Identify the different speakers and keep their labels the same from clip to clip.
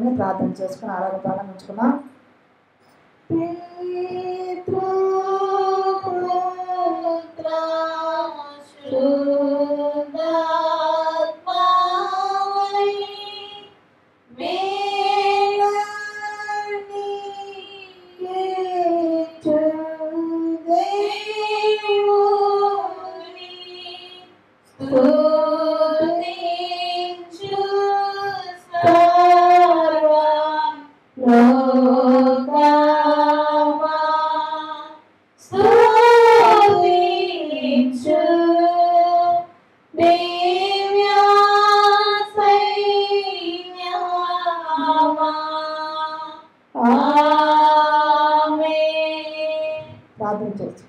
Speaker 1: పట్టుకుని ప్రార్థన చేసుకుని ఆరాధన ప్రారంభించుకున్నాం. ప్రార్థన చేసి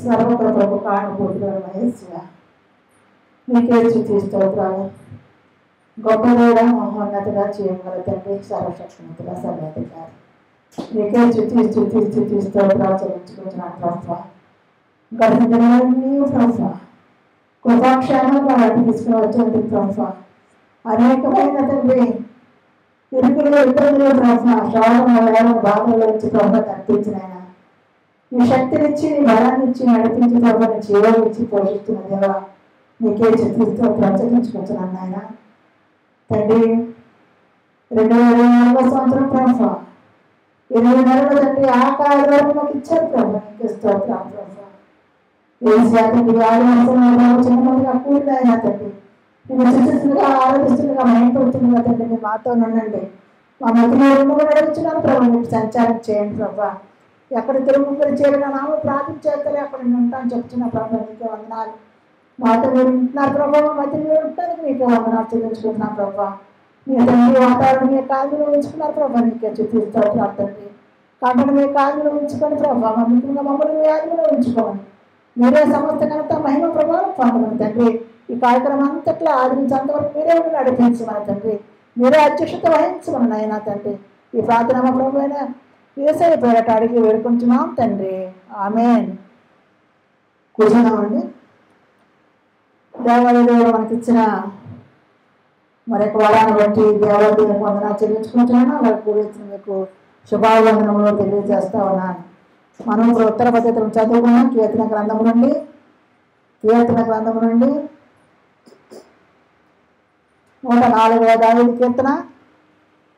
Speaker 1: సర్వప్రభు కారణభూతుడైన యేసయ్యా, నీకే స్తుతి స్తోత్రాలు. గొప్ప దేవుడ, మహోన్నతుడా, చేయగల తండ్రి, సర్వశక్తిమంతుడా, సర్వాధికారి, నీకే స్తుతి స్తోత్రాలు చెల్లించుకుంటున్నాను ప్రభా. గడిచిన దినాలన్నీ ప్రభా కృపాక్షేమంగా వాటిని తీసుకుని వచ్చింది ప్రభా. అనేకమైన తండ్రి ఇరుకులు ఇబ్బందులు ప్రభా, శోధన వేల బాధల నుంచి ప్రభా తప్పించిన ఆయన, నీ శక్తినిచ్చి నీ బలాన్ని ఇచ్చి నడిపించి ప్రభా, నీ జీవాలు ఇచ్చి పోషిస్తున్న దేవా, నీకే స్తుతితో ప్రచురించుకుంటున్నాను ఆయన. తండ్రి 2024 సంవత్సరం ప్రభా 20 నెలలు తండ్రి ఆకారం మాకు ఇచ్చారు ప్రభా, నీకే స్తోత్రం ప్రభా. ఏసియా తండ్రి 6 మాసాలు చిన్నగా కూడిన తండ్రి, నేను చూస్తుండగా ఆరాధిస్తుండగా మైంపడుతుండగా తండ్రి మీ మాతో ఉండండి. మా మధ్యలో కూడా నడుచున్నాను ప్రభా, మీరు సంచారం చేయండి ప్రభా. ఎక్కడ తిరుగుముగ్గురు చేరిన నామం ప్రార్థన చేస్తారు, అక్కడ నేను ఉంటాను చెప్తున్నా ప్రభా, నీకే వందనాలు. మాతో మీరు ఉంటున్నారు ప్రభా, మా మధ్య మీరు ఉంటానికి నీకే వందనాలు చెల్లించుకుంటున్నాను ప్రభా. మీ తండ్రి వాతావరణం మీ కాళ్ళలో ఉంచుకున్నారు ప్రభా, నీకే చూపిస్తారు తండ్రి. కాబట్టి మీ కాళ్ళలో ఉంచుకొని ప్రభా, ముఖ్యంగా మమ్మల్ని మీ ఆదిలో ఉంచుకోమని, మీరే సమస్త ఘనత మహిమ ప్రభావం పొందమని తండ్రి. ఈ కార్యక్రమం అంతట్లో ఆదరించి అంతవరకు మీరే నడిపించమని తండ్రి, మీరే అధ్యక్షత వహించమని అయినా తండ్రి. ఈ ప్రార్థన ప్రభు అయినా యేసయ్య పేరట అడిగి వేడుకుంటున్నాం తండ్రి, ఆమేన్. కూర్చున్నామండి. దేవాలయంలో మనకి ఇచ్చిన మరొక వారాన్ని బట్టి దేవాలయం వందనాలు చెల్లించుకుంటున్నాను. అలా కూర్చుని మీకు శుభావందనములు తెలియజేస్తా ఉన్నాను. మనం ఇప్పుడు ఉత్తర పద్ధతులను చదువుకున్నాం. కీర్తన గ్రంథము నుండి 104వ దావీదు కీర్తన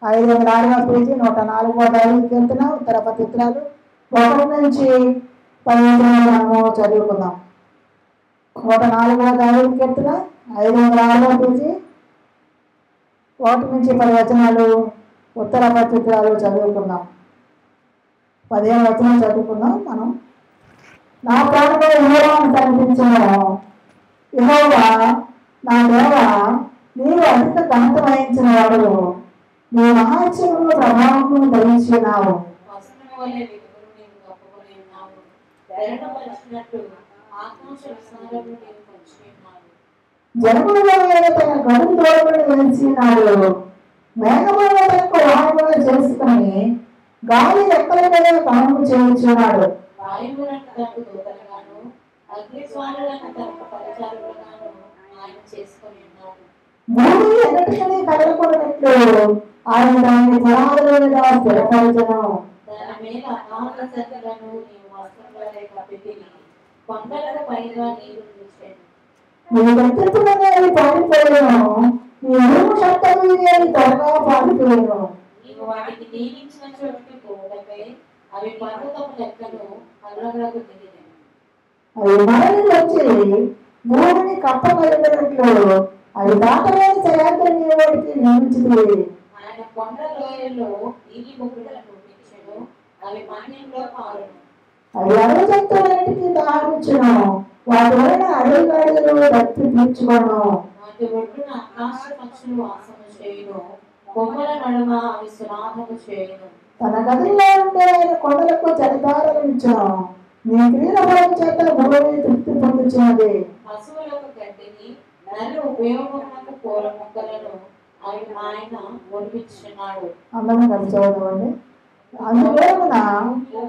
Speaker 1: 506వ పేజీ 104వ దావీదు కీర్తన ఉత్తర పద్ధతులు 1 నుంచి 10 మనము చదువుకుందాం. 104వ దావీదు కీర్తన 506వ పేజీ 1 నుంచి 10 వచనాలు ఉత్తర పద్ధతులు చదువుకుందాం. 10వ వచనం చదువుకుందాం మనం. నా ప్రాణంలో యెహోవాను కనిపించను, యెహోవా నా దేవా, నీవు అధిక ఘనత వహించిన వాడు, నీ మహాత్యమును ప్రభావమును ధరించినావు. జనములలో తన గడువు దూరమును వెలిచినాడు, మేఘములలో తనకు వాహనములు చేసుకుని గాలి రెక్కల మీద పాము చేయించున్నాడు. భూమి ఎన్నటికీ కదలకూడనట్లు ఆయన దాన్ని పునాదుల మీద స్థిరపరచును. నీ గంతెత్తునగా అది పారిపోయాను, నీ ఉరుము శబ్దము అది త్వరగా పారిపోయాను.
Speaker 2: వాటికి నియమించిన చోటుకి పోవడమే అవి పర్వతము లెక్కను అల్లగలకు దిగినవి.
Speaker 1: అవి మరలి వచ్చి భూమిని కప్పగలిగినట్లు అవి దాటలేని చయాత్రని వాటికి నియమించుతుంది.
Speaker 2: ఆయన కొండ లోయల్లో నీటి బొగ్గులను పుట్టించెను, అవి మాన్యంలో పారును.
Speaker 1: అవి అడవి జంతువులన్నిటికీ దాహమిచ్చును, వాటి వలన అడవి గాడిదలు దప్తి తీర్చుకోను.
Speaker 2: వాటి ఒడ్డున ఆకాశ పక్షులు వాసము చేయును, కొమ్మల నడుమ అవి సునాదము చేయును.
Speaker 1: తన గదిలో ఉండే ఆయన కొండలకు జలధారలు ఇచ్చును, నీ క్రీడ బలం చేత భూమి తృప్తి పొందుచున్నది.
Speaker 2: పశువులకు గడ్డిని నల్లు ఉపయోగమునకు పూల మొక్కలను ఆయన ఒడిపించున్నాడు.
Speaker 1: అందరం కలిసి చదవండి. అందువలన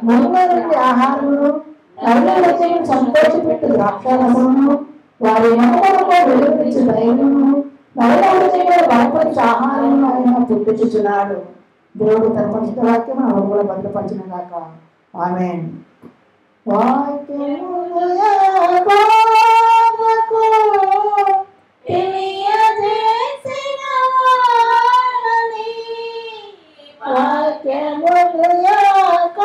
Speaker 1: భూమిలో నుండి ఆహారమును సంతోషపెట్టు ద్రాక్షారసమును వారి మనములకు వెలువరించు ధైర్యమును నరకములు బలపరిచి ఆహారం ఆయన పుట్టించుచున్నాడు. దేవుడు తన పరిశుద్ధ వాక్యం మనం కూడా భద్రపరిచిన గాక. ఆమేన్. వాక్యములు యాకోబుకు
Speaker 2: తెలియజేసిన వాడని,
Speaker 1: వాక్యములు యాకోబుకు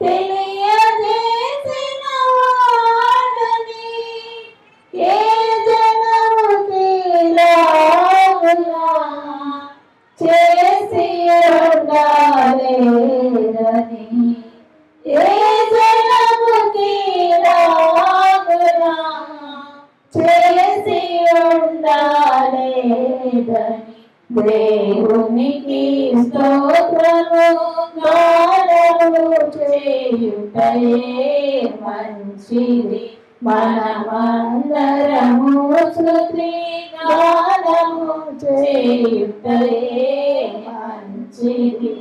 Speaker 2: తెలియజేసిన వాడని, ఏ జనముకి లాగులా చేసి ఉండాలేదని, ఏ జనముకి లాగులా చేసి ఉండాలేదని, దేవునికి స్తోత్రము గానము చేయుటయే మంచిది. మనమందరము స్తుతి గానము చేయుటయే మంచిది.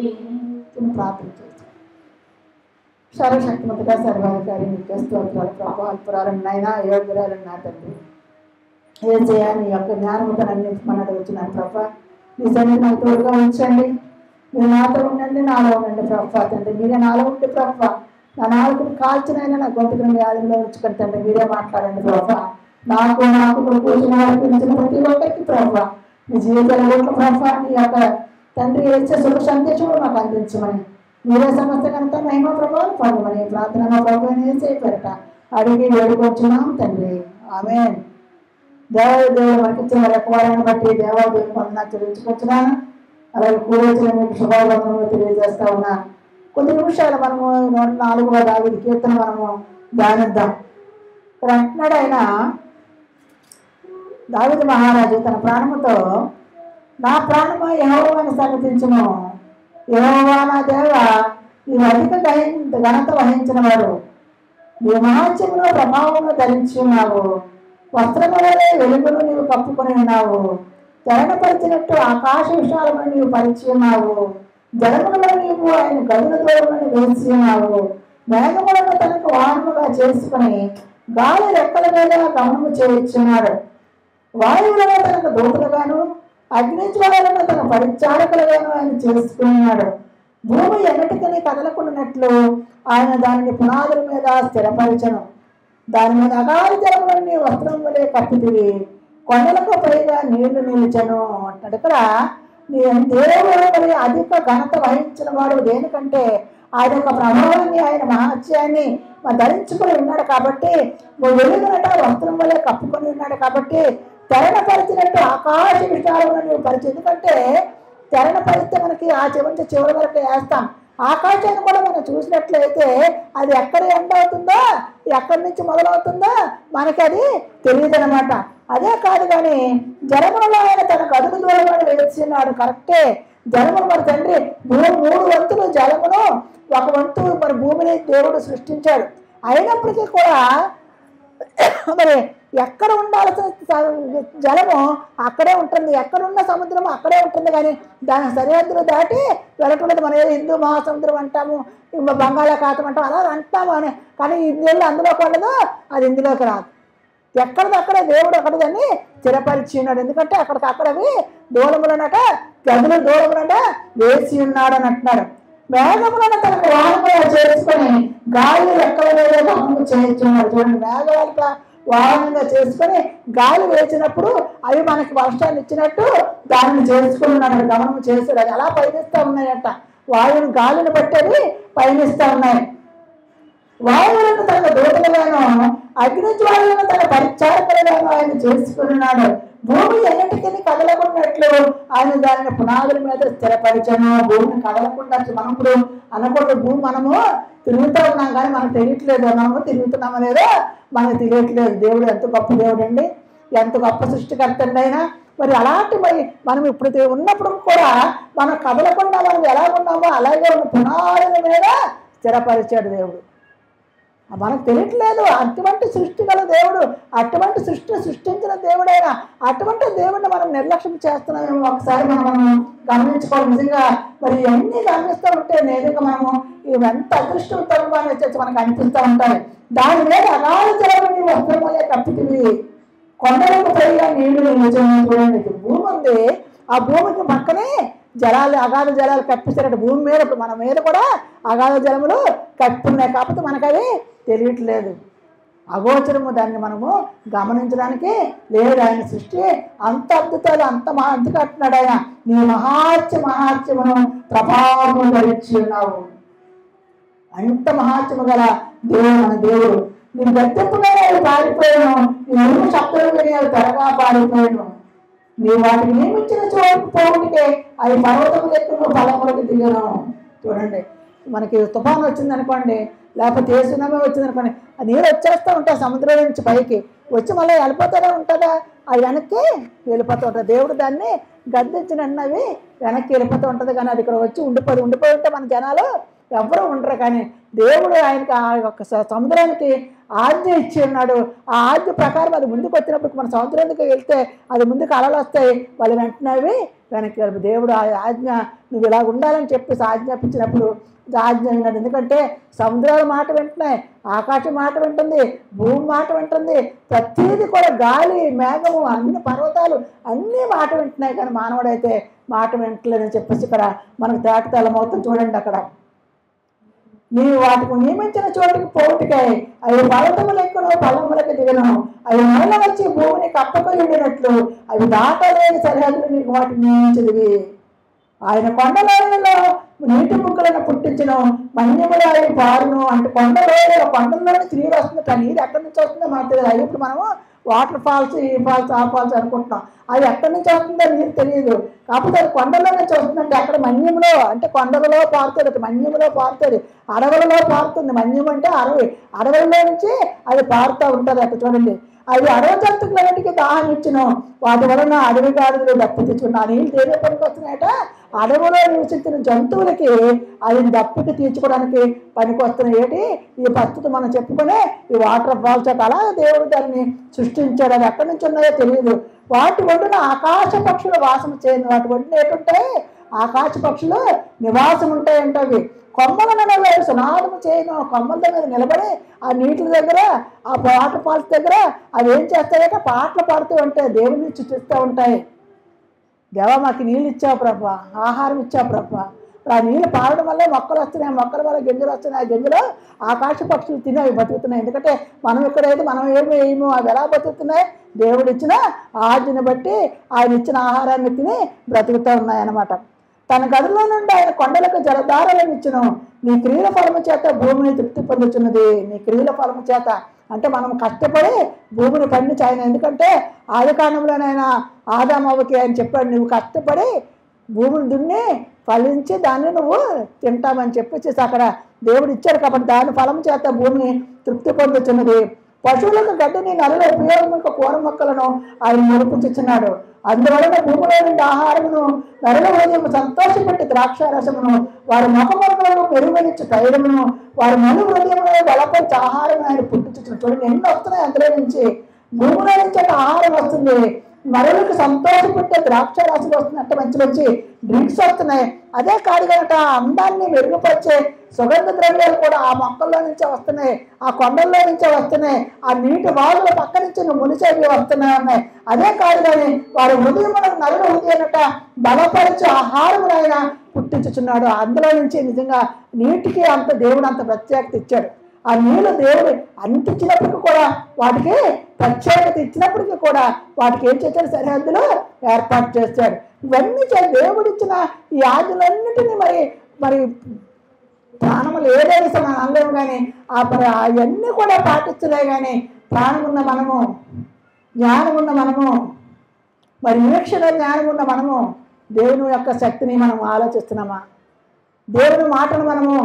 Speaker 1: ప్రార్థన చేస్తాం. సర్వశక్తిమంతుడా సర్వాధికారి నిత్య స్తోత్రాలు ప్రభు. అల్పురాలను నాయనా, యోగ్యురాలను నా తండ్రి ఏసయ్యా, నీ యొక్క జ్ఞానముతో అందించమని వచ్చినాను ప్రభా. నీ సన్నిధి నాకు తోడుగా ఉంచండి. మీరు నాతో ఉండండి, నాలో ఉండండి ప్రభా. తండ్రి మీరే నాలో ఉండి ప్రభా. నా నాలుగుని కాల్చినైనా నా గొంతుకుని వ్యాధుల్లో ఉంచుకొని తండ్రి మీరే మాట్లాడండి ప్రభా. నాకు కూర్చున్న వారికి ఇచ్చిన ప్రతి ఒక్కరికి ప్రభా మీ జీవితాలు ప్రభా. నీ యొక్క తండ్రి ఇచ్చే శుభ సందేశం మాకు అందించమని, మీరే సమస్త కనుక మహిమ ప్రభావం పొందమని ప్రార్థన మా ప్రభు చేపరట అడిగి వేడుకొచ్చున్నాం తండ్రి. ఆమేన్. దేవుడు మనకి ఇచ్చిన రెక్కవారాన్ని బట్టి దేవాదేవుని పొందన చెల్లించుకొచ్చున్నాను. అలాగే కూడొచ్చిన మీకు శుభావందనలు తెలియజేస్తా ఉన్నా. కొన్ని నిమిషాలు మనము 4వ దావీదు కీర్తన మనము ధ్యానిద్దాం. ఇక్కడ అంటున్నాడు ఆయన, దావీదు మహారాజు తన ప్రాణముతో, నా ప్రాణము యెహోవాను సన్నతించును. యెహోవా నా దేవ, నీవు అధిక ఘనత వహించిన వాడు. నీ మహాత్యమును ప్రభావమును ధరించి ఉన్నావు. వస్త్రము వలె వెలుగును నీవు కప్పుకొని ఉన్నావు. చరణపరిచినట్టు ఆకాశ విషయాలను నీవు పరిచి ఉన్నావు. జలములలో నీవు ఆయన గదుల దూరములను వేసి ఉన్నావు. మేఘములను తనకు వాహనముగా చేసుకుని గాలి రెక్కల మీద గమనము చేయించున్నాడు. వాయువులలో తనకు దూతలుగాను అగ్నిజ్వాలను తన పరిచారకులుగాను ఆయన చేసుకున్నాడు. భూమి ఎన్నటికని కదలకుండానట్లు ఆయన దానిని పునాదుల మీద స్థిరపరచను. దాని మీద అగాధ జలములన్నీ వస్త్రం వలె కప్పితివి. కొండలకు పైగా నీళ్లు నిలిచను అంటాడు. ఇక్కడ దేవుడు అధిక ఘనత వహించిన వాడు దేనికంటే ఆయన యొక్క ప్రభావాన్ని, ఆయన మహత్యాన్ని ధరించుకొని ఉన్నాడు కాబట్టి, వెలుగునట వస్త్రం వలె కప్పుకొని ఉన్నాడు కాబట్టి, తెరణపరిచినట్టు ఆకాశ విషయాలను నువ్వు పరిచి. ఎందుకంటే తెరణపరిస్తే మనకి ఆ చివరి చివరి వరకు వేస్తాం. ఆకాశాన్ని కూడా మనం చూసినట్లయితే అది ఎక్కడ ఎండ్ అవుతుందో, ఎక్కడి నుంచి మొదలవుతుందో మనకి అది తెలియదు అనమాట. అదే కాదు కానీ జలములలో ఆయన తన గదుల దూరం వేస్తున్నాడు. కరెక్టే. జలములు మరి తండ్రి 3 వంతులు జలమును, 1 వంతు మరి భూమిని దేవుడు సృష్టించాడు. అయినప్పటికీ కూడా మరి ఎక్కడ ఉండాల్సిన జలము అక్కడే ఉంటుంది, ఎక్కడున్న సముద్రం అక్కడే ఉంటుంది. కానీ దాని సరిహద్దులు దాటి వెళ్ళటం మనం హిందూ మహాసముద్రం అంటాము, బంగాళాఖాతం అంటాం, అలా అంటాము అని. కానీ ఇందులో అందులోకి ఉండదు, అది ఇందులోకి రాదు. ఎక్కడిదక్కడే దేవుడు అక్కడదని స్థిరపరిచి ఉన్నాడు. ఎందుకంటే అక్కడికక్కడవి దూరములనట, గదుల దూరములట వేసి ఉన్నాడు అని అంటున్నాడు. మేఘములను తనకు వాహనముగా చేసుకొని గాలి రెక్కల మీద గమనము చేయించున్నాడు. చూడండి, మేఘాలక వాహనంగా చేసుకొని గాలి వేసినప్పుడు అవి మనకి వర్షాన్ని ఇచ్చినట్టు దానిని చేసుకున్నాడు, గమనం చేశాడు. అది అలా పయనిస్తూ ఉన్నాయట. వాయువుని గాలిని బట్టి అవి పయనిస్తూ ఉన్నాయి. వాయువులను తన దూతలుగాను అగ్నిజ్వాలను తన పరిచారకులుగాను ఆయన చేసుకున్నాడు. భూమి ఎన్నిటికీ కదలకున్నట్లు ఆయన దానిని పునాదుల మీద స్థిరపరిచాను. భూమిని కదలకుండా మనం ఇప్పుడు అనకూడదు, భూమి మనము తిరుగుతూ ఉన్నాం కానీ మనకు తెలియట్లేదు, మనము తిరుగుతున్నామో లేదో మనకు తెలియట్లేదు. దేవుడు ఎంత గొప్ప దేవుడు అండి, ఎంత గొప్ప సృష్టికర్త అండి ఆయన. మరి అలాంటి మరి మనం ఇప్పుడు ఉన్నప్పుడు కూడా మనం కదలకుండా మనం ఎలా ఉన్నామో అలాగే ఉన్న పునాదుల మీద స్థిరపరిచాడు దేవుడు. మనకు తెలియట్లేదు. అటువంటి సృష్టి గల దేవుడు, అటువంటి సృష్టించిన దేవుడైనా అటువంటి దేవుడిని మనం నిర్లక్ష్యం చేస్తున్నామేమో ఒకసారి మనం గమనించుకోవాలి. నిజంగా మరి ఇవన్నీ గమనిస్తూ ఉంటే నిజంగా మనము ఎంత అదృష్టంతో వచ్చేసి మనకు అనిపిస్తూ ఉంటాయి. దాని మీద అగాధ జలముని వస్త్రం వలె కప్పితివి. కొండలకు పైగా నీళ్లు నిలిచిన చూడండి. భూమి ఉంది, ఆ భూమికి పక్కనే జలాలు, అగాధ జలాలు కప్పిస్తారట. భూమి మీద ఇప్పుడు మన మీద కూడా అగాధ జలములు కప్పున్నాయి, కాకపోతే మనకు అవి తెలియట్లేదు, అగోచరము. దాన్ని మనము గమనించడానికి లేదు. ఆయన సృష్టి అంత అద్భుతాలు, అంత కట్టినాడు ఆయన. నీ మహాత్యమును ప్రభావము ధరించి ఉన్నావు. అంత మహాత్యము గల దేవుడు మన దేవుడు. నేను గద్దెప్పుగా పారిపోయాను, నేను శబ్దం విని అవి త్వరగా పారిపోయాను. నీ వాటికి నియమించిన చోటు పోవుడికే అవి పర్వతములు ఎక్కువ ఫలములకు దిగను. చూడండి, మనకి తుఫాను వచ్చింది అనుకోండి, లేకపోతే ఏ సునామీ వచ్చింది అనుకోండి, ఆ నీరు వచ్చేస్తూ ఉంటాయి సముద్రం నుంచి పైకి వచ్చి మళ్ళీ వెళ్ళిపోతూనే ఉంటుందా, అది వెనక్కి వెళ్ళిపోతూ ఉంటుంది. దేవుడు దాన్ని గద్దించినవి వెనక్కి వెళ్ళిపోతూ ఉంటుంది, కానీ అది ఇక్కడ వచ్చి ఉండిపోయి ఉంటే మన జనాలు ఎవరు ఉండరు. కానీ దేవుడు ఆయనకి ఆ యొక్క సముద్రానికి ఆజ్ఞ ఇచ్చి ఉన్నాడు. ఆ ఆజ్ఞ ప్రకారం అది ముందుకు వచ్చినప్పుడు మన సముద్రానికి వెళ్తే అది ముందుకు అలలు వస్తాయి, వాళ్ళు వెంటనే వెనక్కి వెళ్ళి. దేవుడు ఆ ఆజ్ఞ నువ్వు ఇలా ఉండాలని చెప్పేసి ఆజ్ఞాపించినప్పుడు ఆజ్ఞ విన్నాడు. ఎందుకంటే సముద్రాల మాట వింటున్నాయి, ఆకాశం మాట వింటుంది, భూమి మాట వింటుంది, ప్రతిదీ కూడా గాలి, మేఘము, అన్ని పర్వతాలు అన్నీ మాట వింటున్నాయి. కానీ మానవుడైతే మాట వింటలేదని చెప్పేసి ఇక్కడ మనకు తేటతెల్లమవుతుంది. చూడండి, అక్కడ నీవు వాటికి నియమించిన చోటుకి పోటుకాయి అవి పర్వతములు ఎక్కును ఫలములకు దిగను. అవి మరల వచ్చి భూమిని కప్పకొని ఉండినట్లు అవి దాటలేని సరిహద్దులు నీకు వాటిని నియమించినవి. ఆయన కొండలోయలో నీటి ముక్కలను పుట్టించను, మన్యములు అవి పారును. అంటే కొండల్లో నుంచి నీరు వస్తుంది, కానీ నీరు ఎక్కడి నుంచి వస్తుందో మనకు తెలియదు. అది ఇప్పుడు మనము వాటర్ ఫాల్స్, ఈ ఫాల్స్, ఆ ఫాల్స్ అనుకుంటున్నాం, అది ఎక్కడి నుంచి వస్తుందో నీరు తెలియదు. కాకపోతే అది కొండలో నుంచి వస్తుందంటే అక్కడ మన్యములో, అంటే కొండలలో పారుతుంది, మన్యములో పారుతుంది, అడవులలో పారుతుంది. మన్యం అంటే అడవులలో నుంచి అది పారుతూ ఉంటుంది. అక్కడ చూడండి, అవి అడవి జంతువులన్నిటికీ దాహం ఇచ్చును, వాటి వలన అడవి గాడిదలు దప్పు తెచ్చుకున్న. ఆ నీళ్ళు దేని పనికి వస్తున్నాయట, అడవిలో నివసించిన జంతువులకి అది దప్పుకి తీర్చుకోవడానికి పనికి వస్తున్నాయి. ఏంటి ఈ పరిస్థితి మనం చెప్పుకునే ఈ వాటర్ ఫాల్స్ అట, అలా దేవుడు దాన్ని సృష్టించాడు. అది ఎక్కడి నుంచి ఉన్నాయో తెలియదు. వాటి ఒడ్డున ఆకాశ పక్షులు వాసన చేయను. వాటి ఒడ్డున ఏంటుంటాయి, ఆకాశ పక్షులు నివాసం ఉంటాయంటే అవి కొమ్మలను సునాదము చేయను. కొమ్మల మీద నిలబడి ఆ నీటి దగ్గర, ఆ వాటర్ ఫాల్స్ దగ్గర అవి ఏం చేస్తాయంటే పాటలు పాడుతూ ఉంటాయి, దేవుని చూస్తూ ఉంటాయి. దేవా మాకు నీళ్ళు ఇచ్చావు ప్రభా, ఆహారం ఇచ్చావు ప్రభా. ఆ నీళ్ళు పారడం వల్ల మొక్కలు వస్తున్నాయి, మొక్కల వల్ల గింజలు వస్తున్నాయి, ఆ గింజలు ఆకాశ పక్షులు తిని అవి బతుకుతున్నాయి. ఎందుకంటే మనం ఎక్కడైతే మనం ఏమి వేయము, అవి ఎలా బతుకుతున్నాయి, దేవుడు ఇచ్చిన ఆజ్ఞని బట్టి ఆయన ఇచ్చిన ఆహారాన్ని తిని బ్రతుకుతూ ఉన్నాయి అన్నమాట. తన గదిలో నుండి ఆయన కొండలకు జలధారలను ఇచ్చును, నీ క్రియల ఫలము చేత భూమిని తృప్తి పొందుతున్నది. నీ క్రియల ఫలము చేత అంటే మనం కష్టపడి భూమిని పండించి ఆయన, ఎందుకంటే ఆది కాండంలోనైనా ఆదామవ్వకి ఆయన చెప్పాడు, నువ్వు కష్టపడి భూమిని దున్ని ఫలించి దాన్ని నువ్వు తింటామని చెప్పేసి అక్కడ దేవుడు ఇచ్చాడు. కాబట్టి దాని ఫలం చేత భూమిని తృప్తి పొందుతున్నది. పశువులకు గడ్డిని నరుల ఉపయోగములకు కూర మొక్కలను ఆయన నిరూపించుచున్నాడు. అందువలన భూమిలో నుండి ఆహారమును నరుల హృదయం సంతోషపెట్టి ద్రాక్షారసమును, వారి ముఖములను మెరుగనిచ్చు తైలమును, వారి మను హృదయమును బలపరిచి ఆహారం ఆయన పుట్టించుచున్నాడు. చూడండి ఎన్ని వస్తున్నాయి అందులో నుంచి, భూమిలో నుంచి ఆహారం వస్తుంది, నరులకు సంతోషపెట్టే ద్రాక్షారసం వస్తుంది, అంటే మంచి మంచి డ్రింక్స్ వస్తున్నాయి. అదే కాదు కనుక అందాన్ని మెరుగుపరిచే సుగంధ ద్రవ్యాలు కూడా ఆ మొక్కల్లో నుంచే వస్తున్నాయి, ఆ కొండల్లో నుంచే వస్తున్నాయి, ఆ నీటి వాగుల పక్క నుంచి మునిసేవి వస్తున్నాయి. అదే కాదు కానీ వారి హృదయములకు నరుల హృదయనట బలపరిచే ఆహారమును ఆయన పుట్టించుచున్నాడు. అందులో నుంచి నిజంగా నీటికి అంత దేవుడు అంత ప్రత్యేకత ఇచ్చాడు. ఆ నీళ్ళు దేవుడు అంటించినప్పటికీ కూడా, వాటికి ప్రత్యేకత ఇచ్చినప్పటికీ కూడా వాటికి ఏం చేశాడు, సరిహద్దులు ఏర్పాటు చేశాడు. ఇవన్నీ దేవుడు ఇచ్చిన ఈ ఆజ్ఞలన్నిటినీ మరి ప్రాణములు ఏదైనా మనం అనలేము, కానీ అవన్నీ కూడా పాటించలే. కానీ ప్రాణం ఉన్న మనము, జ్ఞానం ఉన్న మనము, మరి విలక్షణ జ్ఞానం ఉన్న మనము దేవుని యొక్క శక్తిని మనం ఆలోచిస్తున్నామా, దేవుని మాటను మనము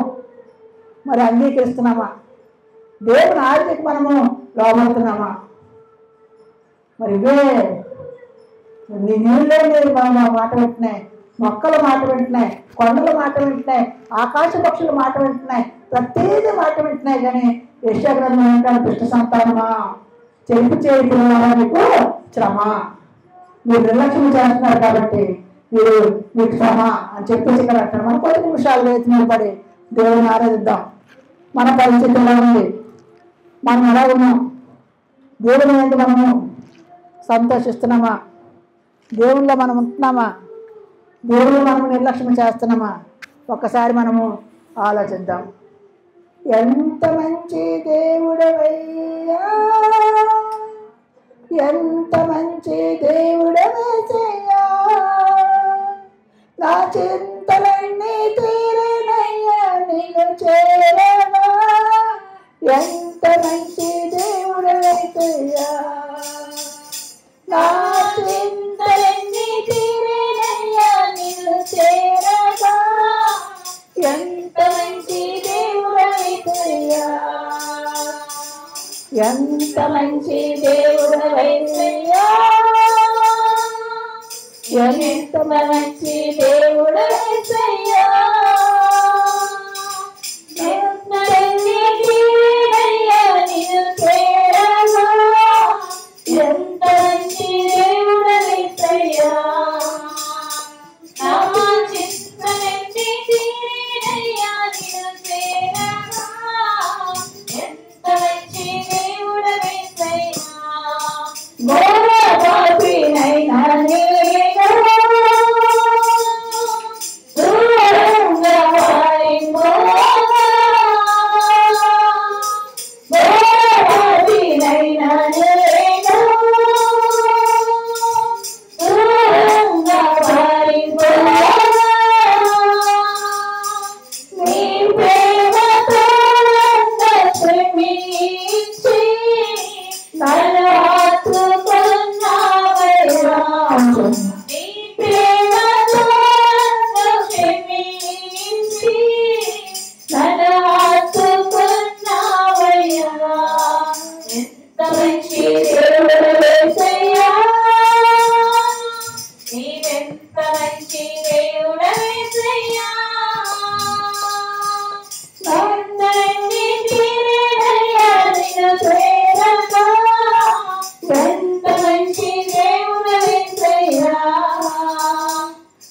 Speaker 1: మరి అంగీకరిస్తున్నామా, దేవుని ఆజ్ఞకి మనము లోబడుతున్నామా? మరి ఇవే నీ నీళ్ళే మాట వింటున్నాయి, మొక్కల మాట వింటున్నాయి, కొండల మాట వింటున్నాయి, ఆకాశ పక్షుల మాట వింటున్నాయి, ప్రతిదీ మాట వింటున్నాయి. కానీ యెషయా గ్రంథం అంటాడు, దుష్ట సంతానమా, చెరుపు చేయుతున్న మీకు శ్రమ, మీరు నిర్లక్ష్యం చేస్తున్నారు కాబట్టి మీకు శ్రమ అని చెప్పేసి ఇక్కడ అంటాడు. మనం 10 నిమిషాలు లేచి నిలబడి దేవుని ఆరాధిద్దాం. మన పరిస్థితి ఎలా ఉంది, మనం ఎలా ఉన్నాం, దేవుని ఏంటి మనము సంతోషిస్తున్నామా? దేవుళ్ళో మనం ఉంటున్నామా? దేవుళ్ళు మనం నిర్లక్ష్యం చేస్తున్నామా? ఒక్కసారి మనము ఆలోచిద్దాం. ఎంత మంచి దేవుడవయ్యా, ఎంత మంచి దేవుడవేసయ్యా, నా చింతలన్నీ తీరేనయ్యా నిన్ను చేరగా. ఎంత మంచి దేవుడవేసయ్యా, నా చింతలన్నీ తీరేనయ్యా నిన్ను చేరగా. ఎంత మంచి దేవుడవేసయ్యా, ఎంత మంచి దేవుడవేసయ్యా, ఎంత మంచి దేవుడవేసయ్యా. చింతలన్నీ తీరేనయ్యా నిన్ను చేరగా. ఎంత మంచి దేవుడవేసయ్యా, నా చింతలన్నీ తీరేనయ్యా నిన్ను చేరగా. ఎంత మంచి దేవుడవేసయ్యా. ఘోర పాపినైనా నేను దూరంగా పారిపోగా. ఘోర పాపినైనా నేను దూరంగా పారిపోగా. నీ ప్రేమతో నన్ను క్షమించి నన్ను హత్తుకున్నావయ్యా. నీ ప్రేమతో నన్ను క్షమించి నన్ను హత్తుకున్నావయ్యా. ఎంత మంచి దేవుడవేసయ్యా, నీవెంత మంచి దేవుడవేసయ్యా. చింతలన్నీ తీరేనయ్యా నిన్ను చేరగా. ఎంత మంచి దేవుడవేసయ్యా,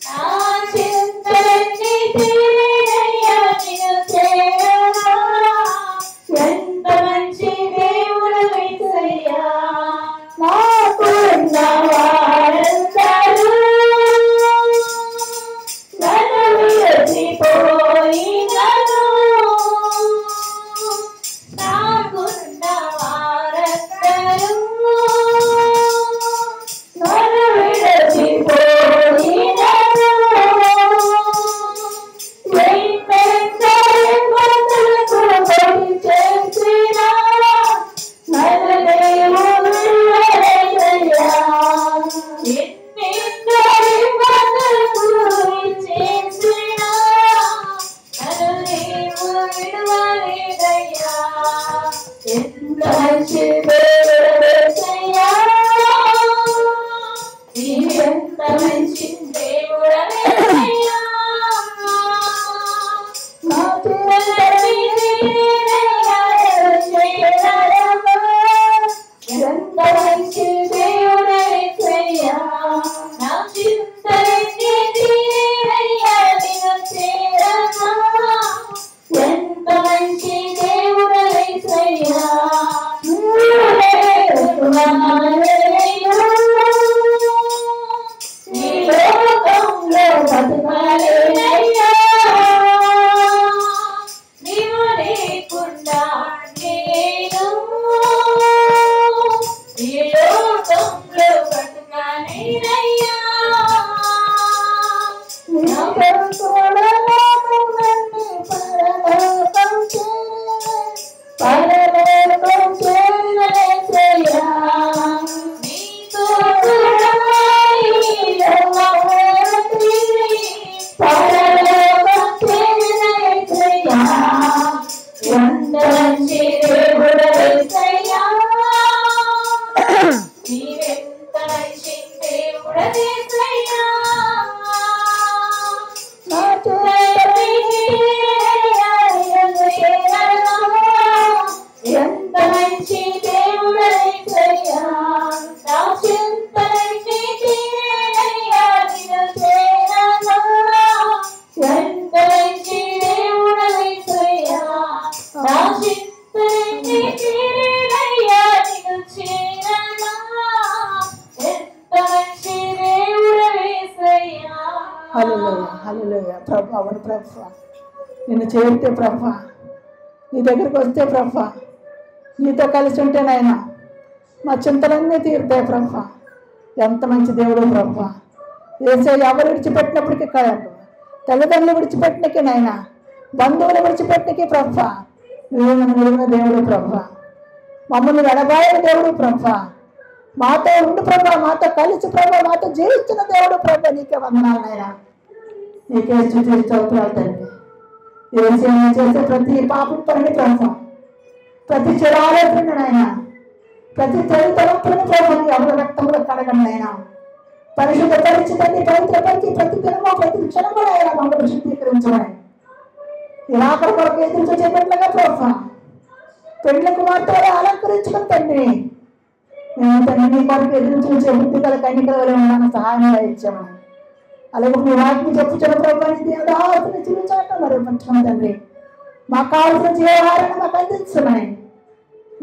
Speaker 1: నా చింతలన్నీ తీరేనయ్యా నిన్ను చేరగా. ఎంత మంచి దేవుడవేసయ్యా. నాకున్న వారందరూ నన్ను విడిచిపోయినను. నాకున్న వారందరూ నన్ను విడిచిపోయినను. వెయ్యి మందులకు బలి చేసినా నన్ను దేవుడు విడువలేదయ్యా. ఎన్నెన్నో మందులకు బలి చేసినా నన్ను దేవుడు విడువలేదయ్యా. ఎంత మంచి దేవుడవేసయ్యా, నీవెంత మంచి దేవుడవేసయ్యా. నా చింతలన్నీ తీరేనయ్యా నిన్ను చేరగా. ఎంత మంచి దేవుడవేసయ్యా, నా చింతలన్నీ తీరేనయ్యా నిన్ను చేరగా. ఎంత మంచి దేవుడవేసయ్యా. ఈ లోకంలో బతకాలేనయ్యా, నీవు లేకుండా నేను ఈ లోకంలో బతకాలేనయ్యా. నా పరలోకం చేరవేసయ్యా. నీతో కూడా ఈ లోకమంతా పరలోకం చేరవేసయ్యా. ఎంత మంచి దేవుడవేసయ్యా, నీవెంత మంచి దేవుడవేసయ్యా. నా చింతలన్నీ తీరేనయ్యా నిన్ను చేరగా. ఎంత మంచి దేవుడవేసయ్యా, నా చింతలన్నీ తీరేనయ్యా నిన్ను చేరగా. ఎంత మంచి దేవుడవేసయ్యా, నా చింతలన్నీ తీరేనయ్యా నిన్ను చేరగా. హల్లెలూయా హల్లెలూయా ప్రభు. అవును ప్రభు, నిన్ను చేరితే ప్రభు, నీ దగ్గరికి వస్తే ప్రభు, నీతో కలిసి ఉంటే నాయన మా చింతలన్నీ తీరుతాయి ప్రభు. ఎంత మంచి దేవుడు ప్రభు. యేసయ్య ఎవరు విడిచిపెట్టినప్పటికీ కాదు, తల్లిదండ్రులు విడిచిపెట్టినకి నాయన, బంధువులు విడిచిపెట్టినకి ప్రభు, నువ్వు నన్ను విడిగిన దేవుడు ప్రభు. మమ్మల్ని ఎడబాయని దేవుడు ప్రభు. మాతో ఉండు ప్రభు, మాతో కలిసి ప్రభు, మాతో జీవించిన దేవుడు ప్రభు. నీకే వందనాలు నాయన, నీకే స్తుతి స్తోత్రాలు తండ్రి. యేసయ్య చేసే ప్రతి పాపం పని ప్రభు, ప్రతి చెడు ఆలోచన నాయన, ప్రతి చెడు తలంపులను ప్రభు ఎవరి రక్తంలో కడగండి నాయన. పరిశుద్ధ పరిచితండి, పవిత్రపరిచి ప్రతి దినమో ప్రతి క్షణము నాయన మమ్మల్ని శుద్ధీకరించమని ఇలాకడ కొరకు ఎదురు చూసేటట్లుగా ప్రభు పెళ్లి కుమార్తె అలంకరించుకుని తండ్రి మేము తండ్రి నీ కొరకు ఎదురు చూసే బుద్ధి గల కన్నికల వల్ల ఉన్నాను, సహాయంగా ఇచ్చామని. అలాగే మీ వాటిని చెప్పుచున్న ప్రభావం చూపించడం మరి పంచుకున్నాం తండ్రి. మాకు కావాల్సిన జీవహారాన్ని మాకు అందించమని,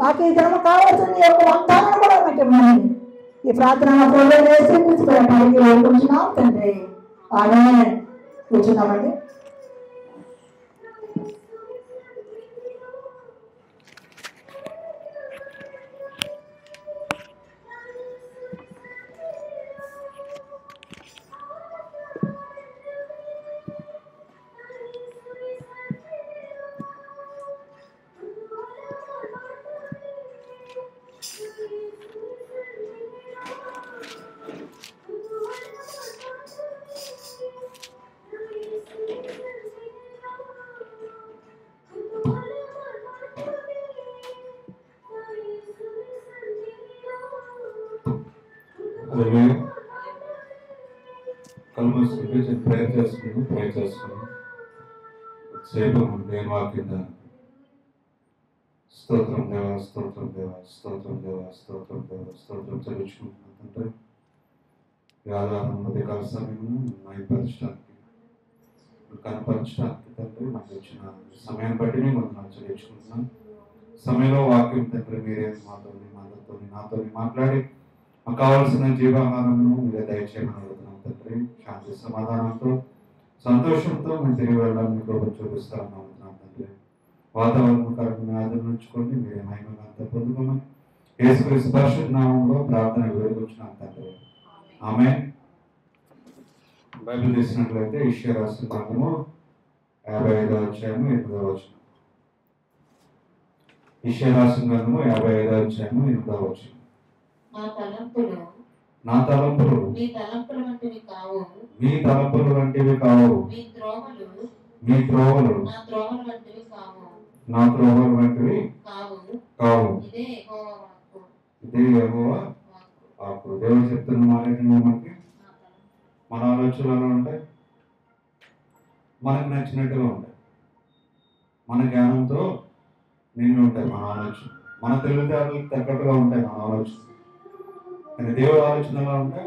Speaker 1: మాకు ఈ దినము కావాల్సిన ఈ యొక్క వాగ్దానం కూడా మాకు ఇవ్వమని ఈ ప్రార్థన కూర్చున్నాం తండ్రి. ఆమేన్. కూర్చున్నామండి.
Speaker 3: కళ్ళు మూసుకుంటే ప్రేయర్ చేసుకుని సేపు దేని వాక్యం స్తోత్రం దేవా స్తోత్రం దేవా స్తోత్రం దేవా స్తోత్రం దేవా స్తోత్రం చదివించుకుంటున్నానంటే ఈ ఆధారం ఉదయకాల సమయంలో మైపరచడానికి కనపరచడానికి తండ్రి నాకు వచ్చిన సమయాన్ని బట్టి నేను చదివించుకుంటున్నాను. సమయంలో వాక్యం తండ్రి మీరే నాతో మాట్లాడి మాకు కావాల్సిన జీవాహారంను మీరే దయచేయమని అడుగుతున్నాం తండ్రి. శాంతి సమాధానంతో సంతోషంతో మేము తిరిగి వెళ్ళాలని మీకు చూపిస్తామని అడుగుతున్నాం తండ్రి. వాతావరణం కరెక్ట్గా ఆదరించుకొని మీరే మహిమగా అంతా పొందుకోమని యేసుక్రీస్తు పరిశుద్ధ నామములో ప్రార్థన వేడుకొచ్చున్నాం తండ్రి. ఆమేన్. బైబిల్ తీసినట్లయితే యెషయా రాసిన గ్రంథము 55వ అధ్యాయము 8వ వచనం. యెషయా రాసిన గ్రంథము 55వ అధ్యాయము 8వ వచనం. నా తలంపులు మీ తలంపుల వంటివి కావు, మీ త్రోవలు నా త్రోవలు వంటివి కావు. ఇదే యెహోవా వాక్కు. దేవుడు చెప్తున్న మాట మనకి మన ఆలోచనలు ఉంటాయి, మనకు నచ్చినట్టుగా ఉంటాయి, మన జ్ఞానంతో నిండి ఉంటాయి మన ఆలోచన, మన తెలివితేటలకు తగ్గట్టుగా ఉంటాయి మన ఆలోచన. కానీ దేవుడు ఆలోచనలా ఉంటే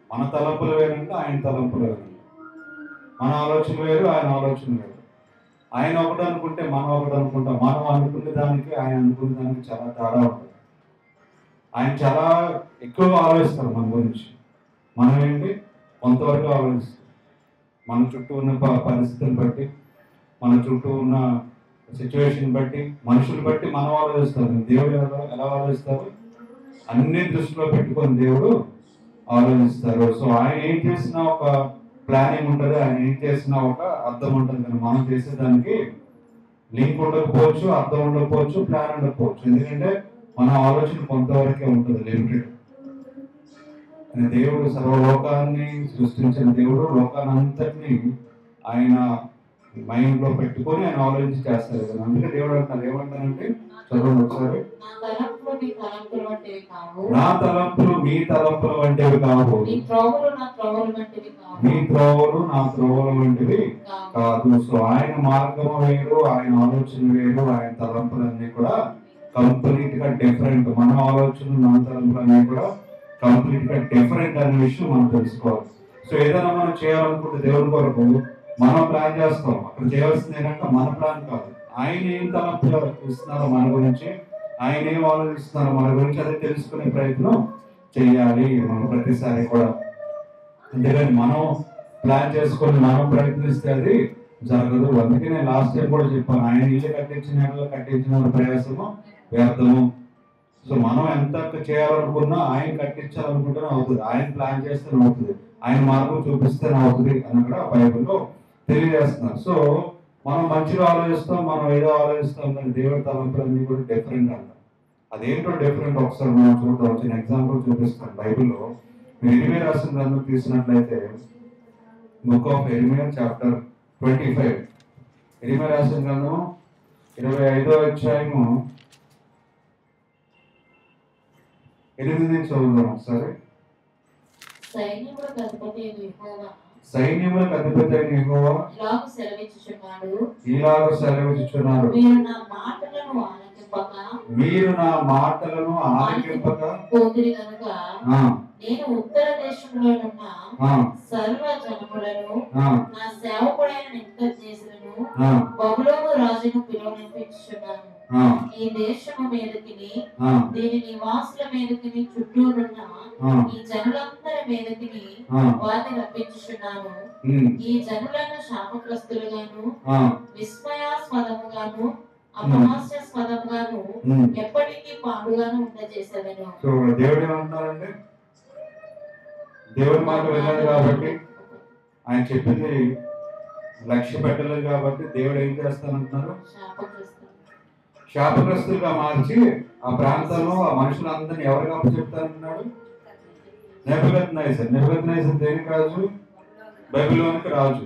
Speaker 3: మన తలంపులు వేరంటే ఆయన తలంపులు వేరంటే, మన ఆలోచన వేరు ఆయన ఆలోచన వేరు. ఆయన ఒకటి అనుకుంటే మనం ఒకటి అనుకుంటాం, మనం అనుకునే దానికి ఆయన అనుకునే దానికి చాలా తేడా ఉంటుంది. ఆయన చాలా ఎక్కువగా ఆలోచిస్తారు మన గురించి, మనం ఏంటి కొంతవరకు ఆలోచిస్తాం. మన చుట్టూ ఉన్న పరిస్థితులను బట్టి, మన చుట్టూ ఉన్న సిచ్యువేషన్ బట్టి, మనుషులు బట్టి మనం ఆలోచిస్తారు. దేవుడు ఎలా ఆలోచిస్తారు? అన్ని దృష్టిలో పెట్టుకొని దేవుడు ఆలోచిస్తారు. సో ఆయన ఏం చేసినా ఒక ప్లానింగ్ ఉంటుంది, ఆయన ఏం చేసినా ఒక అర్థం ఉంటుంది. కానీ మనం చేసేదానికి లింక్ ఉండకపోవచ్చు, అర్థం ఉండకపోవచ్చు, ప్లాన్ ఉండకపోవచ్చు. ఎందుకంటే మన ఆలోచన కొంతవరకే ఉంటుంది, లిమిటెడ్. కానీ దేవుడు సర్వలోకాన్ని సృష్టించిన దేవుడు లోకాన్ని అంతటినీ ఆయన మైండ్ లో పెట్టుకొని ఆయన ఆలోచించి చేస్తారు కదా. అందుకే దేవుడు అంటారు, ఏమంటారంటే చదవండి ఒకసారి. నా తలంపులు మీ తలంపుల వంటివి కావు, మీ త్రోవలు నా త్రోవల వంటివి కాదు. సో ఆయన మార్గము వేరు, ఆయన ఆలోచన వేరు, ఆయన తలంపులన్నీ కూడా కంప్లీట్ గా డిఫరెంట్. మన ఆలోచనలు మన తలంపులన్నీ కూడా కంప్లీట్ గా డిఫరెంట్ అనే విషయం మనం తెలుసుకోవాలి. సో ఏదైనా మనం చేయాలనుకుంటే దేవుని కొరకు మనం ప్లాన్ చేస్తాం. అక్కడ చేయవలసింది ఏంటంటే మన ప్లాన్ కాదు, ఆయన ఏం తలంపులు ఇస్తున్నారో మన గురించి, ఆయన ఏం ఆలోచిస్తున్నారో మన గురించి, అదే తెలుసుకునే ప్రయత్నం చేయాలి మనం ప్రతిసారి కూడా. అంతేగాని మనం ప్లాన్ చేసుకొని మనం ప్రయత్నిస్తే అది జరగదు. అందుకే నేను లాస్ట్ టైం కూడా చెప్పాను, ఆయన ఇల్లు కట్టించిన ప్రయాసము వ్యర్థము. సో మనం ఎంత చేయాలనుకున్నా ఆయన కట్టించాలనుకుంటేనే అవుతుంది, ఆయన ప్లాన్ చేస్తేనే అవుతుంది, ఆయన మార్గం చూపిస్తేనే అవుతుంది అని కూడా బైబిల్లో తెలియజేస్తున్నారు. సో మనం మంచిగా ఆలోచిస్తాం, మనం ఏదో ఆలోచిస్తాం, కానీ దేవుడి తలంపులన్నీ కూడా డిఫరెంట్ అంట. అదేంటో డిఫరెంట్ ఒకసారి మనం చూద్దాం. వచ్చిన ఎగ్జాంపుల్ చూపిస్తాను. బైబిల్లో మీరు ఎరిమియా రాసిన గ్రంథం తీసినట్లయితే బుక్ ఆఫ్ ఎరిమియా చాప్టర్ 25, ఎరిమియా రాసిన గ్రంథం 25వ అధ్యాయము 8 నుంచి చదువుదాం ఒకసారి.
Speaker 2: సైన్యములకు అధిపతి
Speaker 3: అయిన యెహోవా ఇలాగ సెలవిచ్చుచున్నాడు, మీరు నా మాటలను ఆలకింపక
Speaker 2: పోతిరి గనుక నేను ఉత్తర దేశంలోనున్న సర్వ జనములను నా సేవకుడైన నెబుకద్నెజరును బబులోను రాజును పిలువనిపించుచున్నాను. ఈ దేశము మీదకిని దీని నివాసుల మీదకిని చుట్టూనున్న ఈ జనులందరి మీదకిని వారిని రప్పించుచున్నాను. ఈ జనులను శాపగ్రస్తులుగాను విస్మయాస్పదముగాను అపహాస్యాస్పదముగాను ఎప్పటికీ పాడుగాను ఉండజేసేదను.
Speaker 3: దేవుడు ఏమంటున్నారంటే, దేవుడి మాట వినలేదు కాబట్టి, ఆయన చెప్పింది లక్ష్య పెట్టలేదు కాబట్టి దేవుడు ఏం చేస్తానంటున్నారు, శాపగ్రస్తులుగా మార్చి ఆ ప్రాంతంలో ఆ మనుషులందరినీ ఎవరికి అప్పచెప్తానంటున్నాడు, నెబుకద్నెజర్ దేనికి రాజు, బబులోనికి రాజు.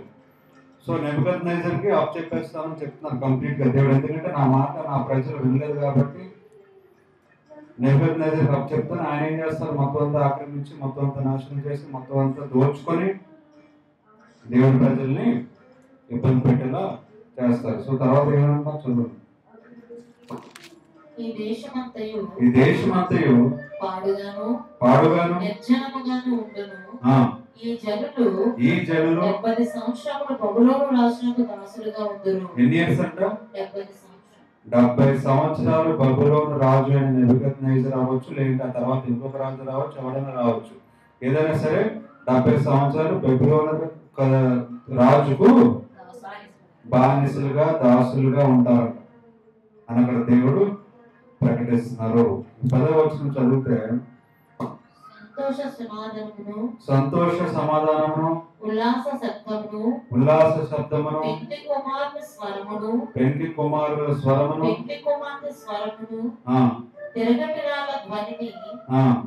Speaker 3: సో నెబుకద్నెజర్కి అప్పచెప్పేస్తామని చెప్తున్నారు కంప్లీట్ గా దేవుడు. ఎందుకంటే నా మాట నా ప్రజలు వినలేదు కాబట్టి నెబుకద్నెజర్కి అప్పచెప్తాను. ఆయన ఏం చేస్తారు, మొత్తం అంతా ఆక్రమించి మొత్తం అంతా నాశనం చేసి మొత్తం అంతా దోచుకొని దేవుడి ప్రజల్ని ఇబ్బంది పెట్టేలా చేస్తారు. సో తర్వాత ఏమన్నా చదువు,
Speaker 2: ఈ దేశమంతయు
Speaker 3: పాడుగాను
Speaker 2: నిర్జనముగాను ఉండును. ఈ జనులు 70 సంవత్సరములు బబులోను రాజునకు దాసులుగా ఉండును.
Speaker 3: ఎన్ని ఇయర్స్ అంట,
Speaker 2: 70
Speaker 3: సంవత్సరాలు బబులోను రాజు అయిన నెబుకద్నెజర్ రావచ్చు, లేదంటే ఆ తర్వాత ఇంకొక రాజు రావచ్చు, ఎవరైనా రావచ్చు. ఏదైనా సరే 70 సంవత్సరాలు బబులోను రాజుకు బానిసలుగా దాసులుగా ఉంటారంట అని అక్కడ దేవుడు ప్రకటిస్తున్నారు. 10వ వచనం చదివితే సంతోష సమాధానమును ఉల్లాస శబ్దమును పెండ్లి కుమారుల స్వరమును
Speaker 2: తిరగటిరాల ధ్వనిని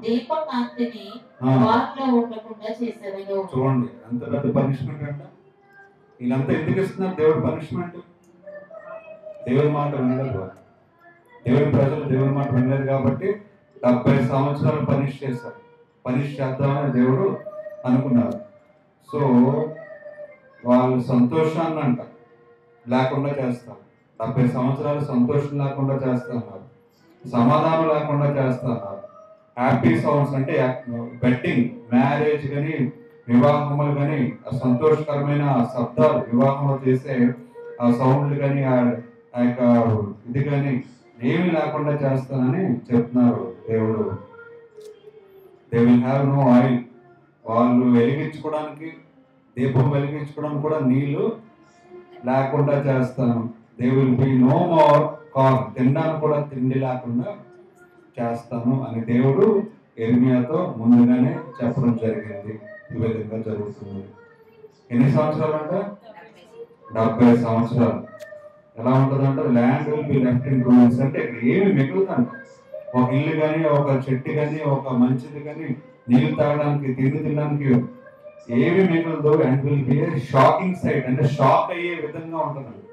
Speaker 2: దీపకాంతిని వారిలో ఉండకుండా చేసేదను.
Speaker 3: చూడండి ఎంత పెద్ద పనిష్మెంట్ అంట. వీళ్ళంతా ఎందుకు ఇస్తున్నారు దేవుడు పనిష్మెంట్? దేవుడి మాట వినలేదు, దేవుడి ప్రజలు దేవుడి మాట వినలేదు కాబట్టి 70 సంవత్సరాలు పనిష్ చేశారు. పనిష్ చేద్దామని దేవుడు అనుకున్నారు. సో వాళ్ళు సంతోషాన్ని అంట లేకుండా చేస్తారు. 70 సంవత్సరాలు సంతోషం లేకుండా చేస్తున్నారు, సమాధానం లేకుండా చేస్తున్నారు. హ్యాపీ సౌండ్స్ అంటే వెడ్డింగ్, మ్యారేజ్ కానీ వివాహములు కానీ సంతోషకరమైన శబ్దాలు, వివాహంలో చేసే ఆ సౌండ్లు కానీ ఆ యొక్క ఇది కానీ ఏమి లేకుండా చేస్తానని చెప్తున్నారు దేవుడు. They will have no oil. వాళ్ళు వెలిగించుకోవడానికి, దీపం వెలిగించుకోవడానికి కూడా నీళ్లు లేకుండా చేస్తాను. They will be no more corn. తినడానికి కూడా తిండి లేకుండా చేస్తాను అని దేవుడు యెరెమీయాతో ముందుగానే చెప్పడం జరిగింది. ఈ విధంగా జరుగుతుంది. ఎన్ని సంవత్సరాలు అంట? 70 సంవత్సరాలు. ఎలా ఉంటుందంటే land will be left in ruins. అంటే ఇక్కడ ఏమి మిగులుతుందంట, ఒక ఇల్లు కానీ, ఒక చెట్టు కానీ, ఒక మంచిది కానీ, నీళ్లు తాగడానికి, తిండి తినడానికి ఏమి మిగలదు. And will be a shocking sight. అంటే షాక్ అయ్యే విధంగా ఉంటుందండి.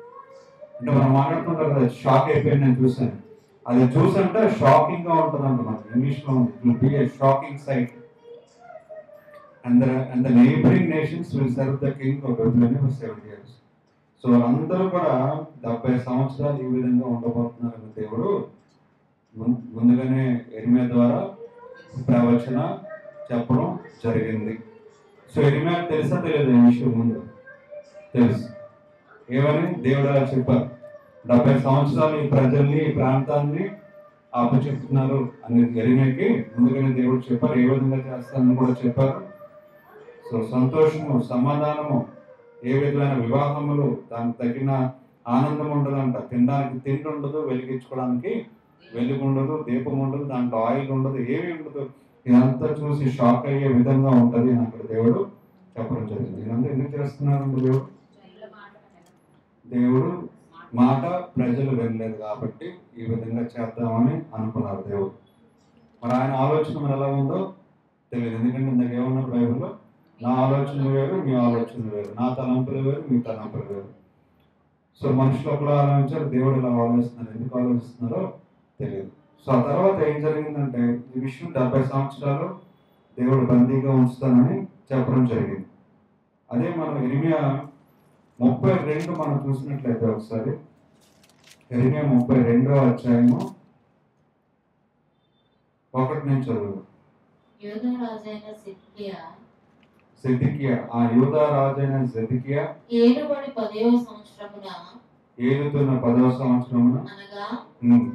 Speaker 3: అంటే మనం మాట్లాడుతుంటాం కదా, షాక్ అయిపోయింది నేను చూసాను, అది చూసంటే షాకింగ్ గా ఉంటుందంట. మనకి ఇంగ్లీష్ లో ఉంది, it will be a shocking sight. And the neighbouring nations will serve the king of Babylon for 70 years. So అందరూ కూడా 70 సంవత్సరాలు ఈ విధంగా ఉండబోతున్నారని దేవుడు ముందుగానే యెరెమీయా ద్వారా ప్రవచన చెప్పడం జరిగింది. సో యెరెమీయా తెలుసా తెలియదు ఈ విషయం? ముందు తెలుసు. ఏమని దేవుడు అలా చెప్పారు, 70 సంవత్సరాలు ఈ ప్రజల్ని, ఈ ప్రాంతాన్ని అప్పచెప్తున్నారు అని యెరెమీయాకి ముందుగానే దేవుడు చెప్పారు. ఏ విధంగా చేస్తారని కూడా చెప్పారు. సో సంతోషము, సమాధానము, ఏ విధమైన వివాహములు దానికి తగిన ఆనందం ఉండదంట. తినడానికి తిండి ఉండదు, వెలిగించుకోవడానికి వెలుగు ఉండదు, దీపం ఉండదు, దాంట్లో ఆయిల్ ఉండదు, ఏమీ ఉండదు. ఇదంతా చూసి షాక్ అయ్యే విధంగా ఉంటుంది అని అక్కడ దేవుడు చెప్పడం జరిగింది. ఇదంతా ఎందుకు చేస్తున్నాడు? దేవుడు మాట ప్రజలు వినలేదు కాబట్టి ఈ విధంగా చేద్దామని అనుకున్నారు దేవుడు. మరి ఆయన ఆలోచన మరి ఎలా ఉందో తెలియదు. ఎందుకంటే ఇందాక ఏమన్నారు బైబిల్లో, నా ఆలోచన వేరు, మీ ఆలోచన వేరు, నా తలంపులు వేరు, మీ తలంపులు వేరు. సో మనుషులు ఒకలా ఆలోచించారు, దేవుడు ఇలా ఆలోచిస్తున్నారు. ఎందుకు ఆలోచిస్తున్నారో తెలియదు. సో ఆ తర్వాత ఏం జరిగిందంటే, ఈ విషయం 70 సంవత్సరాలు దేవుడు బందీగా ఉంచుతానని చెప్పడం జరిగింది. అదే మనం ఇర్మియా 32 మనం చూసినట్లయితే ఒకసారి, ఇర్మియా 32వ అధ్యాయము 1 నుంచి చదువు.
Speaker 2: యూదా రాజైన
Speaker 3: సిద్కియా, ఆ యూదా రాజైన సిద్కియా
Speaker 2: ఏలుబడి 10వ సంవత్సరమున,
Speaker 3: ఏలుతున్న 10వ సంవత్సరమున,
Speaker 2: అనగా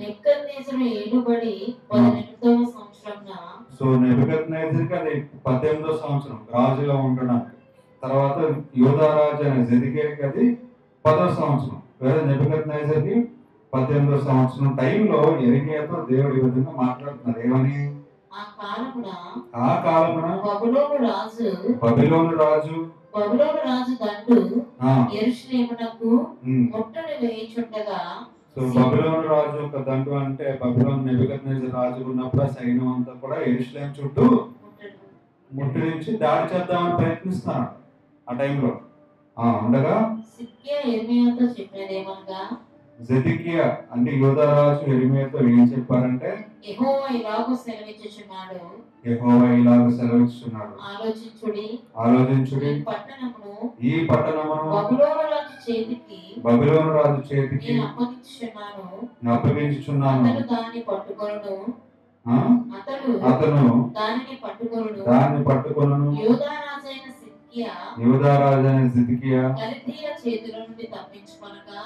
Speaker 2: నెబుకద్నెజరు ఏలుబడి 18వ సంవత్సరమున. సో
Speaker 3: నెబుకద్నెజరుకి అది 18వ సంవత్సరం రాజుగా ఉండడానికి. తర్వాత యూదా రాజు అయిన సిద్కియాకి అది 10వ సంవత్సరం. వేరే నెబుకద్నెజరుకి 18వ సంవత్సరం టైంలో ఇర్మియాతో దేవుడు ఈ విధంగా మాట్లాడుతున్నారు. ఏమని?
Speaker 2: ఆ కాలమున
Speaker 3: బబిలోను రాజు
Speaker 2: దండు యెరూషలేమునకు ముట్టడి వేయుచుండగా.
Speaker 3: సో బబిలోను రాజు యొక్క దండు అంటే బబిలోను నెబుకద్నెజరు రాజు ఉన్నప్పుడు ఆ సైన్యం అంతా కూడా యెరూషలేము చుట్టూ ముట్టడించి దాడి చేద్దామని ప్రయత్నిస్తున్నారు ఆ టైంలో. ఉండగా
Speaker 2: సిద్కియా యెర్మీయాతో చెప్పినదేమనగా,
Speaker 3: సిద్కియా అంటే యూదా రాజు ఇర్మియాతో ఏం చెప్పారంటే,
Speaker 2: యెహోవా ఇలాగూ సెలవిచ్చుచున్నాడు, ఆలోచించుడి,
Speaker 3: ఈ పట్టణమును
Speaker 2: బబులోను రాజు చేతికి
Speaker 3: నేను అప్పగించుచున్నాను. అతను దాన్ని పట్టుకొనును. యూదా రాజైన సిద్కియా
Speaker 2: కల్దీయుల చేతుల నుండి తప్పించుకొనగా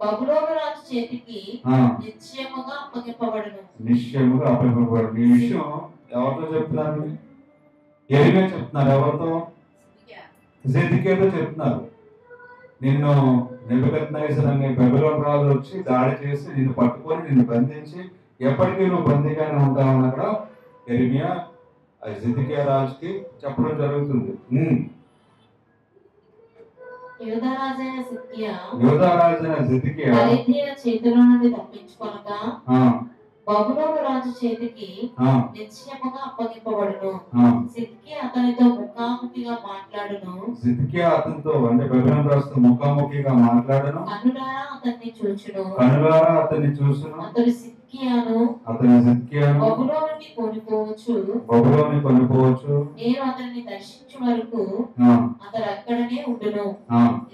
Speaker 2: బబులోను రాజు చేతికి నిశ్చయముగా అప్పగింపబడును.
Speaker 3: ఈ విషయం ఎవరితో చెప్తున్నారు? ఇర్మియా చెప్తున్నారు. ఎవరితో? సిద్కియాతో చెప్తున్నారు. నిన్ను నెబుకద్నెజరు అనే బబులోను రాజు వచ్చి దాడి చేసి నిన్ను పట్టుకొని నిన్ను బంధించి ఎప్పటికీ నువ్వు బందీగానే ఉంటావని అక్కడ ఇర్మియా సిద్కియా రాజుకి చెప్పడం జరుగుతుంది.
Speaker 2: యూదా రాజైన
Speaker 3: సిద్కియా
Speaker 2: కల్దీయుల చేతుల నుండి తప్పించుకొనగా బబులోను రాజు చేతికి నిశ్చయముగా అప్పగింపబడును. సిద్కియా అతనితో ముఖాముఖిగా మాట్లాడును.
Speaker 3: సిద్కియా అతనితో అంటే బబులోను రాజుతో ముఖాముఖిగా మాట్లాడును.
Speaker 2: కనులారా అతన్ని చూచును.
Speaker 3: అతడు
Speaker 2: సిద్కియాను బబులోనుని కొనిపోవచ్చు. నేను అతన్ని దర్శించు వరకు అతడు అక్కడనే ఉండును.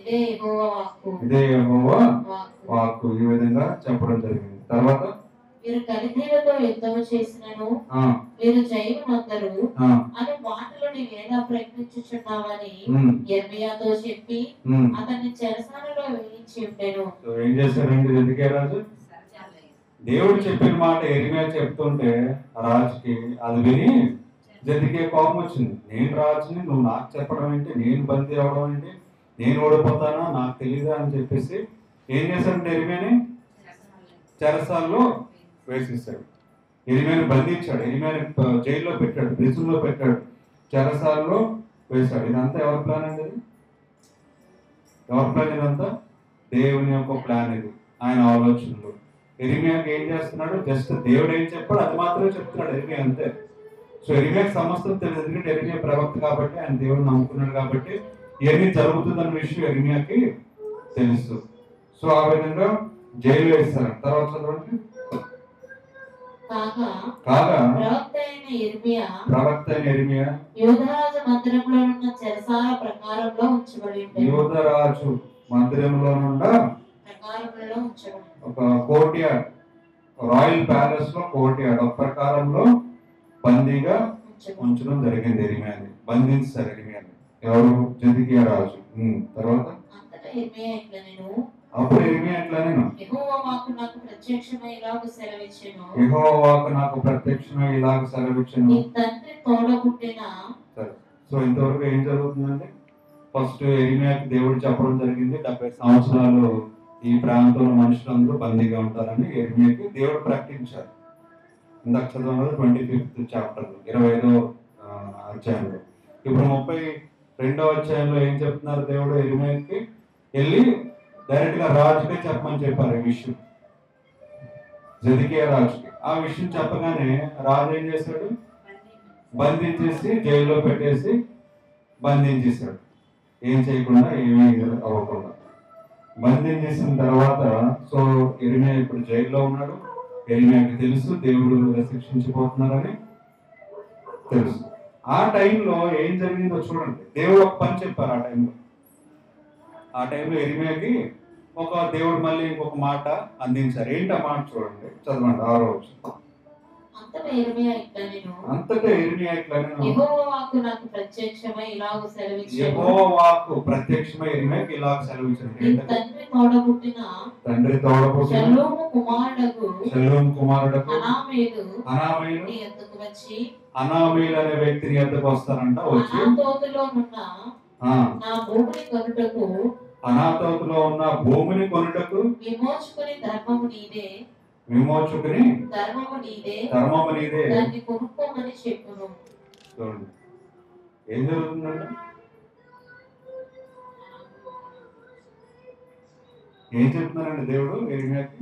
Speaker 2: ఇదే యెహోవా
Speaker 3: వాక్కు. ఈ విధంగా చెప్పడం జరిగింది. తర్వాత
Speaker 2: మీరు కల్దీయులతో యుద్ధము చేసినను మీరు జయమునందరు అని మాటలు నీవేలా ప్రయత్నించుచున్నావని యెర్మీయాతో చెప్పి అతన్ని చెరసాలలో వేయించి ఉండెను.
Speaker 3: ఏం చేశారండి సిద్కియా రాజు? దేవుడు చెప్పిన మాట ఇర్మియా చెప్తుంటే రాజుకి అది విని సిద్కియా కోపం వచ్చింది. నేను రాజుని, నువ్వు నాకు చెప్పడం ఏంటి? నేను బందీ అవడం ఏంటి? నేను ఓడిపోతానా? నాకు తెలీదా అని చెప్పేసి ఏం చేశారంటే ఇర్మియాని చెరసాల్లో వేసేసాడు. ఇర్మియాని బంధించాడు. ఇర్మియాని జైల్లో పెట్టాడు, ప్రిజన్లో పెట్టాడు, చెరసాల్లో వేశాడు. ఇదంతా ఎవరి ప్లాన్ అండి? ఇది ఎవరి ప్లాన్? ఇదంతా దేవుని యొక్క ప్లాన్. ఇది ఆయన ఆలోచనలు. ఇర్మియాకి ఏం చేస్తున్నాడు? జస్ట్ దేవుడు ఏం చెప్పాడు అది మాత్రమే చెప్తున్నాడు ఇర్మియా, అంతే. సో ఇర్మియాకి సమస్తం తెలియదు. ఎందుకంటే ఇర్మియా ప్రవక్త కాబట్టి, ఆయన దేవుడు నమ్ముకున్నాడు కాబట్టి ఇవన్నీ జరుగుతుందన్న విషయం ఇర్మియాకి తెలుసు. సో ఆ విధంగా జైలు వేస్తారు. తర్వాత చదవండి.
Speaker 2: కాగా ప్రవక్త అయిన ఇర్మియా యూదారాజు మందిరంలో ఉన్న చెరసాల ప్రకారంలో ఉంచబడి
Speaker 3: యూదారాజు మందిరంలో ఒక కోర్ట్యార్డ్, రాయల్ ప్యాలెస్ లో కోర్ట్యార్డ్ ఒక ప్రకారంలో బందీగా ఉంచడం జరిగింది. ఇర్మియాని బంధించారు. ఇర్మియాని ఎవరు? సిద్కియా రాజు. తర్వాత అప్పుడు ఇర్మియా ఎట్లా? నేను యెహోవా వాక్కు నాకు ప్రత్యక్షమై ఇలాగ సెలవిచ్చెను.
Speaker 2: నీ తండ్రి తోడ పుట్టిన
Speaker 3: సో ఇంతవరకు ఏం జరుగుతుందంటే ఫస్ట్ ఎరిమియాకి దేవుడు చెప్పడం జరిగింది 70 సంవత్సరాలు ఈ ప్రాంతంలో మనుషులందరూ బందీగా ఉంటారని ఎరిమియాకి దేవుడు ప్రకటించారు. ఇందాక చదవడం 25th చాప్టర్ 25వ అధ్యాయంలో. ఇప్పుడు 32వ అధ్యాయంలో ఏం చెప్తున్నారు? దేవుడు ఎరిమియాకి వెళ్ళి డైరెక్ట్ గా రాజుకే చెప్పమని చెప్పారు ఈ విషయం, జెదెకియా రాజుకి. ఆ విషయం చెప్పగానే రాజు ఏం చేశాడు? బంధించేసి జైల్లో పెట్టేసి బంధించేశాడు, ఏం చేయకుండా ఏమీ అవ్వకుండా బంధించేసిన తర్వాత. సో ఎరిమియా ఇప్పుడు జైల్లో ఉన్నాడు. ఎరిమియాకి తెలుసు దేవుడు శిక్షించబోతున్నారని తెలుసు. ఆ టైంలో ఏం జరిగిందో చూడండి. దేవుడు ఒక పని చెప్పారు ఆ టైంలో ఎరిమియాకి దేవుడు మళ్ళీ ఇంకొక మాట అందించారు. ఏంటి ఆ మాట చూడండి, చదవండి 6వ వచనం.
Speaker 2: అంతటా యెరెమీయా ఇట్లనెను,
Speaker 3: యెహోవా
Speaker 2: వాక్కు నాకు ప్రత్యక్షమై ఇలాగు సెలవిచ్చెను.
Speaker 3: యెహోవా వాక్కు ప్రత్యక్షమై ఎరిమియాకి ఇలాగ సెలవిచ్చెను.
Speaker 2: తండ్రి తోడబుట్టిన షల్లూము కుమారుడకు
Speaker 3: అనామీయులు
Speaker 2: నీ యొద్దకు వచ్చి,
Speaker 3: అనామీయులు అనే వ్యక్తిని యొద్దకు వస్తారంట. వచ్చి
Speaker 2: అనాతోతులోనున్న నా భూమిని కొనుటకు,
Speaker 3: అనాతోతులో ఉన్న భూమిని కొనుటకు
Speaker 2: విమోచుకుని ధర్మము నీదే,
Speaker 3: ధర్మము నీదే
Speaker 2: దాన్ని కొనుక్కోమని చెప్పును.
Speaker 3: చూడండి ఏం జరుగుతుందంటే, ఏం చెప్తున్నారండి దేవుడు ఎరిమియాకి?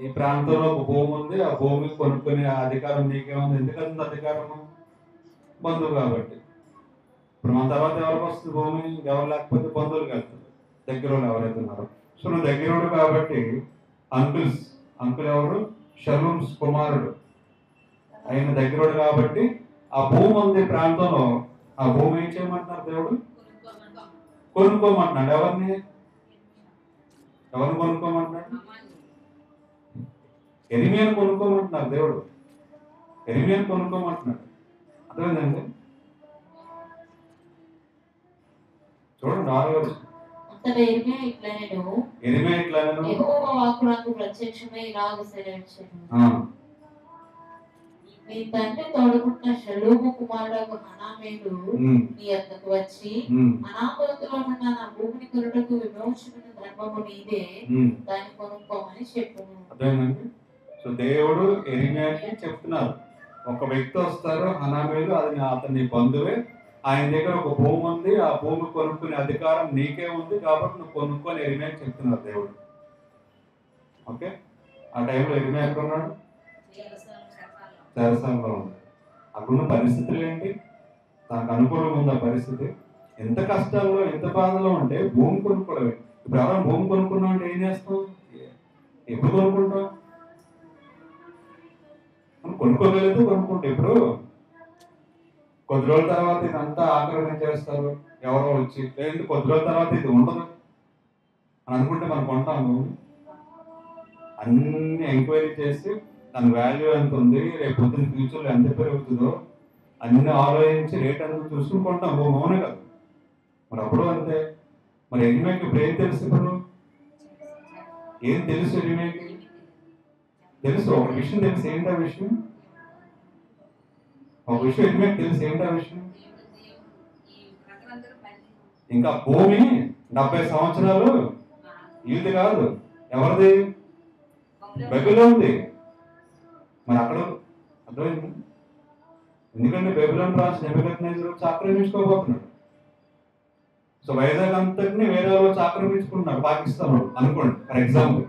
Speaker 3: ఈ ప్రాంతంలో ఒక భూమి ఉంది, ఆ భూమి కొనుక్కునే అధికారం నీకేముంది. ఎందుకంత అధికారము? బంధువు కాబట్టి. ఇప్పుడు మన తర్వాత ఎవరికి వస్తుంది భూమి? ఎవరు లేకపోతే బంధువులకు వెళ్తుంది, దగ్గర వాళ్ళు ఎవరైతే ఉన్నారో. సో నువ్వు దగ్గరోడు కాబట్టి అంకుల్ ఎవరు? షల్లూమ్స్ కుమారుడు ఆయన దగ్గరోడు కాబట్టి ఆ భూమి ఉంది ప్రాంతంలో. ఆ భూమి ఏం చేయమంటున్నారు దేవుడు? కొనుక్కోమంటున్నాడు. ఎవరిని కొనుక్కోమంటున్నాడు? ఎరిమియాను కొనుక్కోమంటున్నారు దేవుడు. ఎరిమియాను కొనుక్కోమంటున్నాడు. అర్థమైందండి? చూడండి 6వ వచనం.
Speaker 2: యెరెమీయా ఇట్లనెను, యెహోవా వాక్కు నాకు ప్రత్యక్షమై ఇలాగు సెలవిచ్చెను. నీ తండ్రి తోడబుట్టిన షల్లూము కుమారుడకు హనామీయులు నీ యొద్దకు వచ్చి, అనాతోతులో ఉన్న నా భూమిని కొనుటకు విమోచన ధర్మము నీదే, దాన్ని కొనుక్కోమని చెప్పును.
Speaker 3: అర్థమైందండి? సో దేవుడు ఎరిమియాకి చెప్తున్నారు, ఒక వ్యక్తి వస్తారు హనామీయులు, అది అతని బంధువే, ఆయన దగ్గర ఒక భూమి ఉంది, ఆ భూమి కొనుక్కునే అధికారం నీకే ఉంది కాబట్టి నువ్వు కొనుక్కొని ఎరిమియాకి చెప్తున్నారు దేవుడు. ఓకే, ఆ టైంలో ఎరిమియా ఎక్కడ ఉన్నాడు? చెరసాలలో ఉంది. అక్కడున్న పరిస్థితులు ఏంటి? తనకు అనుకూలంగా ఉంది ఆ పరిస్థితి. ఎంత కష్టాల్లో ఎంత బాధలో ఉంటే భూమి కొనుక్కోవడమే. ఇప్పుడు ఎవరైనా భూమి కొనుక్కున్నాం అంటే ఏం చేస్తాం? ఎప్పుడు కొనుక్కుంటాం? కొనుక్కోగలిగితే కొనుక్కుంటాం. ఇప్పుడు కొద్ది రోజుల తర్వాత ఇదంతా ఆక్రమించేస్తారు ఎవరో వచ్చి, లేదంటే కొద్ది రోజుల తర్వాత ఇది ఉండదు అని అనుకుంటే మనం కొంటాము. అన్ని ఎంక్వైరీ చేసి దాని వాల్యూ ఎంత ఉంది, రేపు పొద్దున్న ఫ్యూచర్లో ఎంత పెరుగుతుందో అన్ని ఆలోచించి రేట్ ఎంత చూసుకుని కొంటాం. అవునే కదా? మరి అప్పుడు అంతే. మరి ఎరిమియాకి ఇప్పుడు ఏం తెలుసు? ఇప్పుడు ఏం తెలుసు ఎరిమియాకి? తెలుసు, ఒక విషయం తెలుసు. ఏంటి ఆ విషయం? ఒక విషయం ఎరిమియాకి తెలుసు. ఏంటి ఆ విషయం? ఇంకా భూమి 70 సంవత్సరాలు ఇది కాదు, ఎవరిది? బబిలోన్ది. మరి అక్కడ అర్థమైంది. ఎందుకంటే బబిలోన్ రాజు నెబుకద్నెజరు వచ్చి ఆక్రమించుకోబోతున్నాడు. సో వైజాగ్ అంతటిని వేరే వాళ్ళు వచ్చి ఆక్రమించుకుంటున్నారు, పాకిస్తాన్ అనుకోండి ఫర్ ఎగ్జాంపుల్.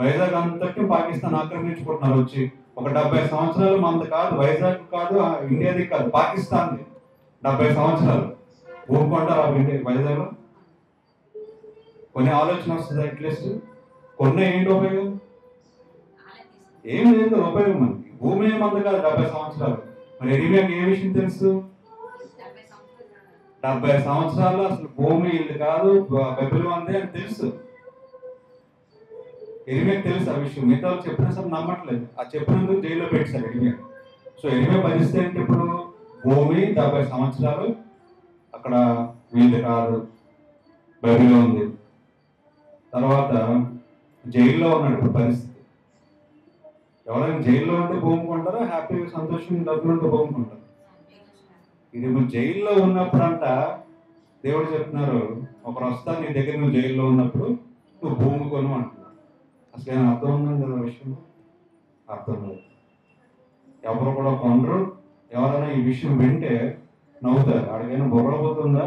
Speaker 3: వైజాగ్ అంతటిని పాకిస్తాన్ ఆక్రమించుకుంటున్నారు వచ్చి. ఒక 70 సంవత్సరాలు మనది కాదు, వైజాగ్ కాదు, ఇండియాది కాదు, పాకిస్తాన్ది. 70 సంవత్సరాలు భూమి కొంటారు ఆ ఇండియా వైజాగ్లో. కొన్ని ఆలోచన వస్తుంది అట్లీస్ట్. కొన్ని ఏంటి ఉపయోగం? ఏం లేదు ఉపయోగం. మనకి భూమి ఏమంది కాదు 70 సంవత్సరాలు. మరి ఎరిమియాకి ఏ విషయం తెలుసు? 70 సంవత్సరాలు అసలు భూమి ఇల్లు కాదు, బబులు అందే అని తెలుసు. ఎరిమియాకి తెలుసు ఆ విషయం. మిగతా చెప్పిన సార్ నమ్మట్లేదు. ఆ చెప్పినందుకు జైల్లో పెట్టారు ఎరిమియా. సో ఎరిమియా పరిస్థితి ఏంటి? ఇప్పుడు భూమి 70 సంవత్సరాలు అక్కడ వీళ్ళు కాదు, బబులో ఉంది. తర్వాత జైల్లో ఉన్నాడు. ఇప్పుడు పరిస్థితి ఎవరైనా జైల్లో ఉంటే భూమి కొంటారా? హ్యాపీగా సంతోషంగా డబ్బులు ఉంటే భూమి కొంటారు? ఇది నువ్వు జైల్లో ఉన్నప్పుడంట దేవుడు చెప్తున్నారు, ఒకరు వస్తారు నీ దగ్గర, నువ్వు జైల్లో ఉన్నప్పుడు నువ్వు భూమి కొను అంటున్నారు. అసలు ఏమైనా అర్థం ఉందని కదా విషయం? అర్థం లేదు. ఎవరు కూడా కొనరు. ఎవరైనా ఈ విషయం వింటే నవ్వుతారు. అడిగైనా బుర్రపోతుందా,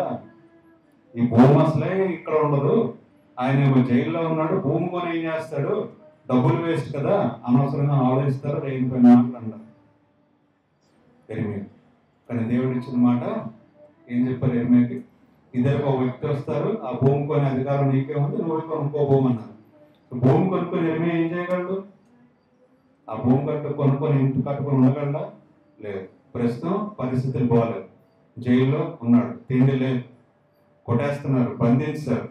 Speaker 3: ఈ భూమి అసలే ఇక్కడ ఉండదు, ఆయన ఏమో జైల్లో ఉన్నాడు, భూమి కొని ఏం చేస్తాడు, డబ్బులు వేస్ట్ కదా, అనవసరంగా ఆలోచిస్తారు, రేగిపోయిన మాటలు అంటారు ఎరిమియా. కానీ దేవుడు ఇచ్చిన మాట ఏం చెప్పారు ఎరిమియాకి? ఇద్దరికి ఒక వ్యక్తి వస్తారు, ఆ భూమి కొని అధికారం నీకే ఉంది, నువ్వు కొనుక్కో భూమి అన్నారు. భూమి కొనుక్కొని ఎరిమియా ఏం చేయగలడు? ఆ భూమి కొనుక్కొని ఇంటి కట్టుకొని ఉండగలడా? లేదు. ప్రస్తుతం పరిస్థితులు బాగాలేదు, జైల్లో ఉన్నాడు, తిండి లేదు, కొట్టేస్తున్నారు, బంధించారు,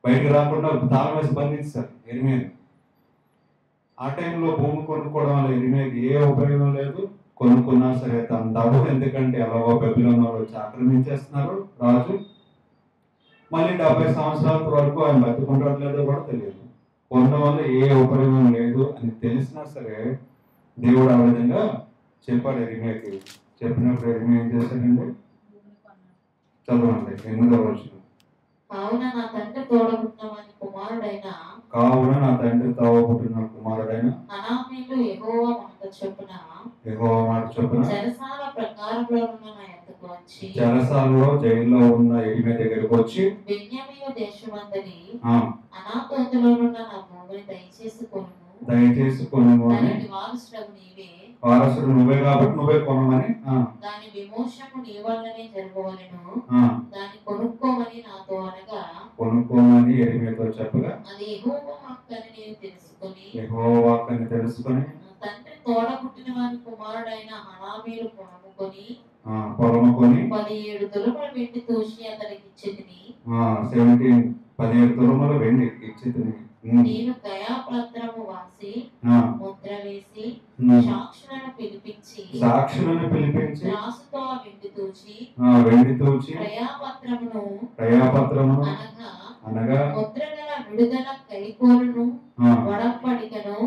Speaker 3: బయటకు రాకుండా తాళం వేసి బంధించారు ఎరిమియాని. ఆ టైంలో భూమి కొనుక్కోవడం వల్ల ఎరిమియాకి ఏ ఉపయోగం లేదు. కొనుక్కున్నా సరే తన డబ్బు, ఎందుకంటే ఎలాగో బబిలోనులో వచ్చి ఆక్రమించేస్తున్నారు రాజు. మళ్ళీ 70 సంవత్సరాల వరకు ఆయన బతుకుంటాడు లేదో కూడా తెలియదు. కొనడం వల్ల ఏ ఉపయోగం లేదు అని తెలిసినా సరే దేవుడు ఆ విధంగా చెప్పాడు ఎరిమియాకి. చెప్పినప్పుడు ఎరిమియా ఏం చేశాడండి? చదవండి 8వ వచనం.
Speaker 2: కావున నా తండ్రి తోడబుట్టిన కుమారుడైన హనామీలు యెహోవా మాట చొప్పున చెరసాల ప్రకారంలో ఉన్న నా యొద్దకు వచ్చి,
Speaker 3: చెరసాలలో జైల్లో ఉన్న ఎరిమియా దగ్గరకు వచ్చి,
Speaker 2: బెన్యామీను దేశమందలి అనాతోతులో ఉన్న నా భూమిని దయచేసి కొనుము, దానికి వారసుడవు నీవే,
Speaker 3: వారసుడు నువ్వే కాబట్టి నువ్వే కొనమని,
Speaker 2: దాని విమోచనము నీ వల్లనే జరగవలెను, దాన్ని కొనుక్కోమని నాతో అనగా,
Speaker 3: కొనుక్కోమని ఎరిమియాతో చెప్పగా,
Speaker 2: అది యెహోవా వాక్కని నేను తెలుసుకొని,
Speaker 3: యెహోవా వాక్కని తెలుసుకొని
Speaker 2: తండ్రి తోడబుట్టిన వాని కుమారుడైన హనామీలు పొలముకొని 17 తులముల వెండి తూచి అతనికి ఇచ్చితిని.
Speaker 3: 17 తులముల వెండి ఇచ్చితిని.
Speaker 2: నేను దయాపత్రము వాసి ముద్ర వేసి సాక్షులను పిలిపించి రాసుతో వెండి తూచి
Speaker 3: దయాపత్రమును
Speaker 2: అనగా ముద్రగల విడుదల కైకోలును వడపడికను,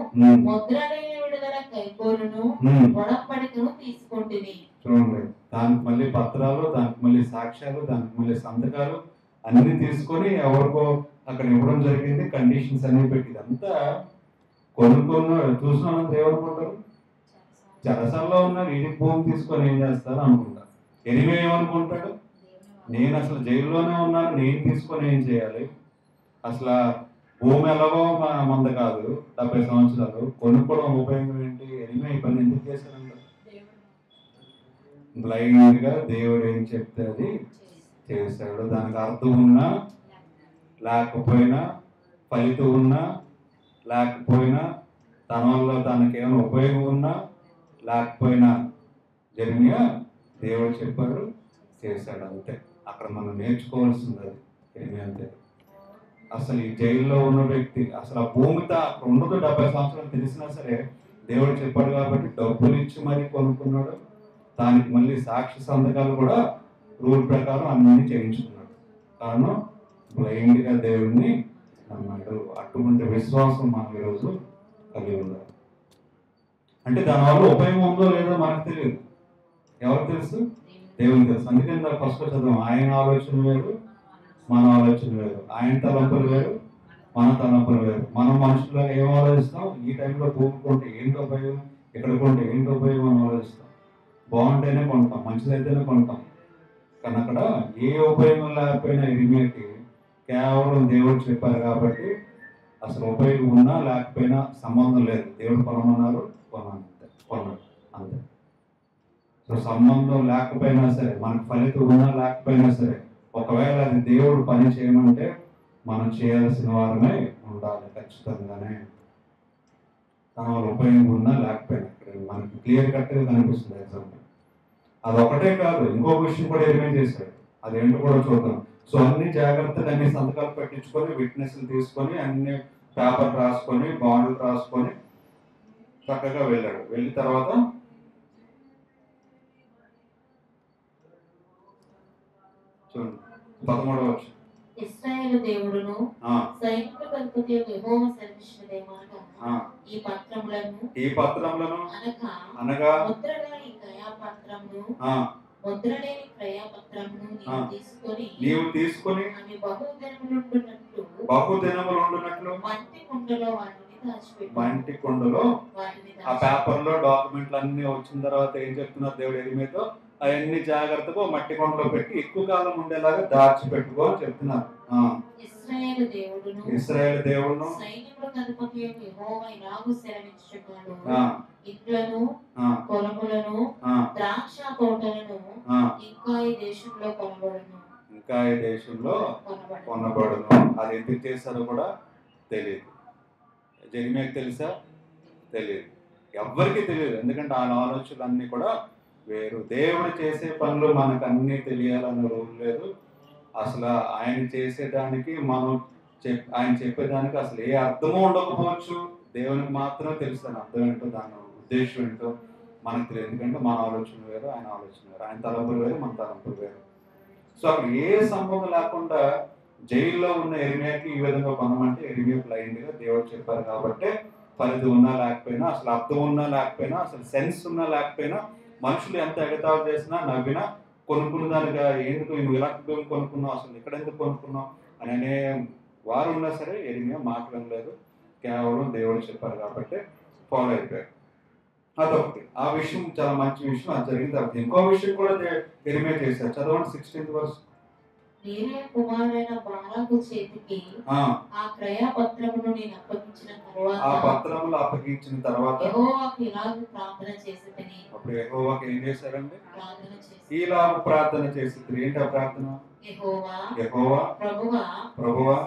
Speaker 2: ముద్రలేని విడుదల కైకోలును వడపడికను తీసుకుంటుంది.
Speaker 3: చూడండి, దానికి మళ్ళీ పత్రాలు, దానికి మళ్ళీ సాక్ష్యాలు, దానికి మళ్ళీ సంతకాలు అన్ని తీసుకొని ఎవరికో అక్కడ ఇవ్వడం జరిగింది. కండిషన్స్ అన్ని పెట్టి అంతా కొనుక్కున్న చూసిన వాళ్ళంతా ఏమనుకుంటారు? చెరసాల్లో ఉన్న వీడి భూమి తీసుకొని ఏం చేస్తారు అనుకుంటారు. ఎరిమియా ఏమనుకుంటాడు? నేను అసలు జైల్లోనే ఉన్నాను, నేను తీసుకొని ఏం చేయాలి? అసలు భూమి ఎలాగో మంద కాదు, 70 సంవత్సరాలు కొనుక్కోవడం ఉపయోగం ఏంటి? ఎరిమియా ఈ పని ఎందుకు చేశారంట? బ్లైండ్ గా దేవుడు ఏం చెప్తే అది చేశాడు. దానికి అర్థం ఉన్నా లేకపోయినా, ఫలితం ఉన్నా లేకపోయినా, తన వల్ల తనకేమైనా ఉపయోగం ఉన్నా లేకపోయినా, ఎరిమియా దేవుడు చెప్పాడు చేశాడు, అంతే. అక్కడ మనం నేర్చుకోవాల్సింది అది ఎరిమియా అంతే. అసలు ఈ జైల్లో ఉన్న వ్యక్తి అసలు ఆ భూమితో అక్కడ ఉండదు 70 సంవత్సరాలు తెలిసినా సరే దేవుడు చెప్పాడు కాబట్టి డబ్బులు ఇచ్చి మరీ కొనుక్కున్నాడు. దానికి మళ్ళీ సాక్షి సంతకాలు కూడా రూల్ ప్రకారం అన్ని చేయించుకున్నాడు. కారణం బ్లైండ్ గా దేవుడిని నమ్మాడు. అటువంటి విశ్వాసం మనం ఈరోజు కలిగి ఉండాలి. అంటే దానివల్ల ఉపయోగం ఉందో లేదో మనకు తెలియదు. ఎవరు తెలుసు? దేవునికి తెలుసు. అందుకని ఫస్ట్ చదువు, ఆయన ఆలోచన వేరు, మన ఆలోచన వేరు. ఆయన తలంపులు వేరు, మన తలంపులు వేరు. మనం మనుషులుగా ఏం ఆలోచిస్తాం? ఈ టైంలో భూమి కొంటే ఏంటి ఉపయోగం, ఇక్కడ కొంటే ఏంటి ఉపయోగం అని ఆలోచిస్తాం. బాగుంటేనే కొంటాం, మంచిదైతేనే కొంటాం. కానీ అక్కడ ఏ ఉపయోగం లేకపోయినా ఎరిమియాకి కేవలం దేవుడు చెప్పారు కాబట్టి అసలు ఉపయోగం ఉన్నా లేకపోయినా సంబంధం లేదు. దేవుడు కొనమన్నారు, కొన్నాడు అంతే. సో సంబంధం లేకపోయినా సరే, మనకు ఫలితం ఉన్నా లేకపోయినా సరే, ఒకవేళ అది దేవుడు పని చేయమంటే మనం చేయాల్సిన వారమే ఉండాలి ఖచ్చితంగానే. తన ఉపయోగం ఉన్నా లేకపోయినా ఇక్కడ మనకి క్లియర్ కట్గా కనిపిస్తుంది ఎగ్జాంపుల్. అదొకటే కాదు, ఇంకో విషయం కూడా ఏమేం చేశాడు, అదేంటో కూడా చూద్దాం. సో అన్ని జాగ్రత్తగా అన్ని సంతకాలు పెట్టించుకొని, విట్నెస్లు తీసుకొని, అన్ని పేపర్ రాసుకొని, బాండ్లు రాసుకొని చక్కగా వెళ్ళాడు. వెళ్ళిన తర్వాత చూడండి 13వ వచనం.
Speaker 2: ఇశ్రాయేలు దేవుడును సైనికులకు అధిపతి యెహోవా సెలవిచ్చినదేమనగా, ఈ పత్రములను
Speaker 3: అనగా
Speaker 2: ముద్రగా ఈ దయాపత్రమును ముద్రలేని క్రయపత్రమును
Speaker 3: నీవు తీసుకొని
Speaker 2: అవి బహుదినములుండునట్లు
Speaker 3: మంటి కుండలో ఆ పేపర్ లో డాక్యుమెంట్లు అన్ని వచ్చిన తర్వాత ఏం చెప్తున్నారు దేవుడు ఎరిమేతో అవన్నీ జాగ్రత్తగా మట్టి కొండలో పెట్టి ఎక్కువ కాలం ఉండేలాగా దాచి పెట్టుకో అని చెప్తున్నారు. ఇశ్రాయేలు దేవుడును
Speaker 2: సైన్యములకు అధిపతియగు యెహోవా ఇలాగు సెలవిచ్చుచున్నాడు, ఇండ్లను పొలములను ద్రాక్ష తోటలను ఇంకా ఈ దేశంలో
Speaker 3: కొనబడును. అది ఎందుకు చేశారో కూడా తెలియదు. జెరెమీయాకి తెలుసా? తెలియదు. ఎవ్వరికి తెలియదు. ఎందుకంటే ఆ ఆలోచనలు అన్ని కూడా వేరు. దేవుడు చేసే పనులు మనకు అన్ని తెలియాలని రూల్ లేదు. అసలు ఆయన చేసేదానికి ఆయన చెప్పేదానికి అసలు ఏ అర్థమో ఉండకపోవచ్చు. దేవునికి మాత్రమే తెలుసు దాని అర్థం ఏంటో, దాని ఉద్దేశం ఏంటో మనకు తెలియదు. ఎందుకంటే మన ఆలోచన వేరు, ఆయన ఆలోచన వేరు. ఆయన తలంపులు వేరు, మన తలంపులు వేరు. సో అక్కడ ఏ సంబంధం లేకుండా జైల్లో ఉన్న ఎరిమియాకి ఈ విధంగా కొనమంటే ఎరిమియా బ్లైండ్గా దేవుడు చెప్పారు కాబట్టి ఫలితం ఉన్నా లేకపోయినా, అసలు అర్థం ఉన్నా లేకపోయినా, అసలు సెన్స్ ఉన్నా లేకపోయినా, మనుషులు ఎంత ఎగతాళి చేసినా నవ్వినా కొనుక్కున్న దానిగా ఎందుకు నువ్వు ఇలా కొనుక్కున్నావు, అసలు ఇక్కడ ఎందుకు కొనుక్కున్నావు అని అనే వారు ఉన్నా సరే ఎరిమియా మాట వినలేదు. కేవలం దేవుడు చెప్పారు కాబట్టి ఫాలో అయిపోయారు. అదొకటి. ఆ విషయం చాలా మంచి విషయం. అది జరిగిన తర్వాత ఇంకో విషయం కూడా ఎరిమియా చేశారు. చదవండి 16th verse.
Speaker 2: నేరియా కుమారుడైన బారాకు చేతికి ఆ క్రయపత్రమును నేను అప్పగించిన తర్వాత యెహోవాకు ఇలాగు ప్రార్థన చేసితిని.
Speaker 3: అప్పుడు యెహోవాకు ఏం చేశారండి? ఇలాగు ప్రార్థన చేసితిని. ఏంటి ఆ ప్రార్థన? యెహోవా ప్రభువా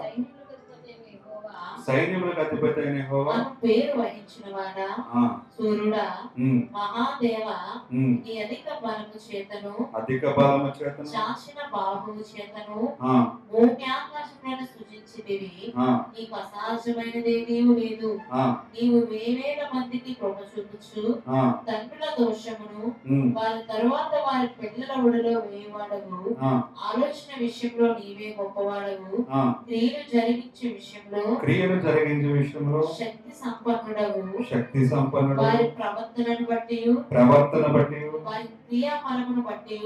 Speaker 3: సైన్యములకు అధిపతి అయిన యెహోవా
Speaker 2: పేరు వహించిన వాడా, సూర్యుడా, మహాదేవ, నీ అధిక బలము చేతను చాచిన బాహువు చేతను భూమి ఆకాశములను సృజించితివి. నీకు అసహజమైనదేదీ లేదు. నీవు వేవేల మందికి కృప చూపుచు తండ్రుల దోషమును వారి తరువాత వారి పిల్లల ఒడిలో వేయవాడవు. ఆలోచన విషయంలో నీవే గొప్పవాడవు. క్రియలు జరిగించే విషయంలో శక్తి సంపన్నుడవు. వారి ప్రవర్తనను బట్టి వారి క్రియాఫలమును బట్టి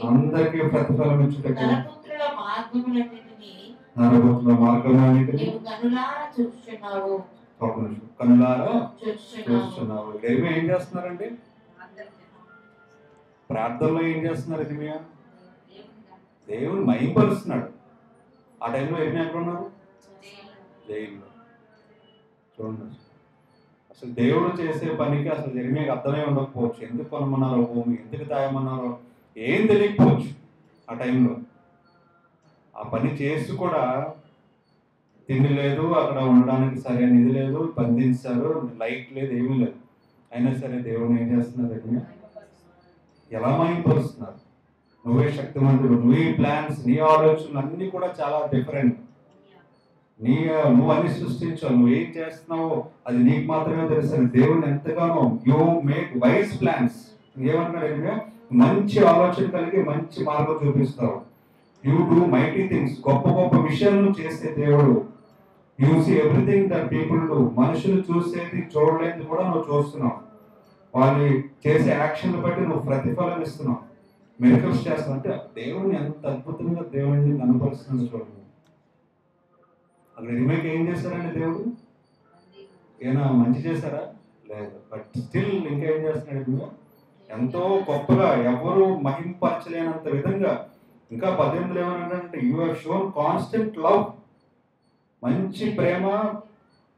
Speaker 2: అందరికి ప్రతిఫలమిచ్చుటకై నరపుత్రుల మార్గములన్నిటినీ నీవు కనులారా చూస్తున్నావు.
Speaker 3: ఎరిమియా ఏం చేస్తున్నారండి? ప్రార్థనలో ఏం చేస్తున్నారు? ఎరిమియా దేవుని మహిమపరుస్తున్నాడు. ఆ టైంలో ఎరిమియా ఎక్కడ ఉన్నారు? జైల్లో. చూడండి, అసలు దేవుడు చేసే పనికి అసలు ఎరిమియాకి అర్థమే ఉండకపోవచ్చు. ఎందుకు కొనమన్నారో భూమి, ఎందుకు తాయమన్నారో ఏం తెలియకపోవచ్చు ఆ టైంలో. ఆ పని చేసి కూడా తిండి లేదు, అక్కడ ఉండడానికి సరైన ఇది లేదు, బంధించారు, లైట్ లేదు, ఏమీ లేదు. అయినా సరే దేవుడిని ఏం చేస్తున్నారు? ఎరిమియా ఎలా మహిమపరుస్తున్నారు. నువ్వే శక్తివంతుడు, నీ ప్లాన్స్, నీ ఆలోచనలు అన్నీ కూడా చాలా డిఫరెంట్. నువ్వు అన్ని సృష్టించావు, నువ్వు ఏం చేస్తున్నావో అది నీకు మాత్రమే తెలుసు. దేవుడిని ఎంతగానో యూ మేక్ వైస్ ప్లాన్స్. ఏమంటున్నారు? ఏమిటో మంచి ఆలోచన కలిగి మంచి మార్గం చూపిస్తావు. You do mighty things. గొప్ప గొప్ప విషయాలను చేసే దేవుడు. You see everything that people do. మనుషులు చూసేది చూడలేదు కూడా నువ్వు చూస్తున్నావు. వాళ్ళు చేసే యాక్షన్ బట్టి నువ్వు ప్రతిఫలం ఇస్తున్నావు, మిరకల్స్ చేస్తావు. అంటే దేవుడిని ఎంత అద్భుతంగా దేవుడిని కనపరుస్తున్నాడు చూడండి. అక్కడ ఎరిమియాకి ఏం చేశారండి? దేవుడు ఏమైనా మంచి చేశారా? లేదు. బట్ స్టిల్ ఇంకేం చేస్తున్నాడు ఎరిమియా? ఎంతో గొప్పగా, ఎవరు మహింపరచలేనంత విధంగా. ఇంకా 18 ఏమన్నాడంటే, you have shown constant love. మంచి ప్రేమ,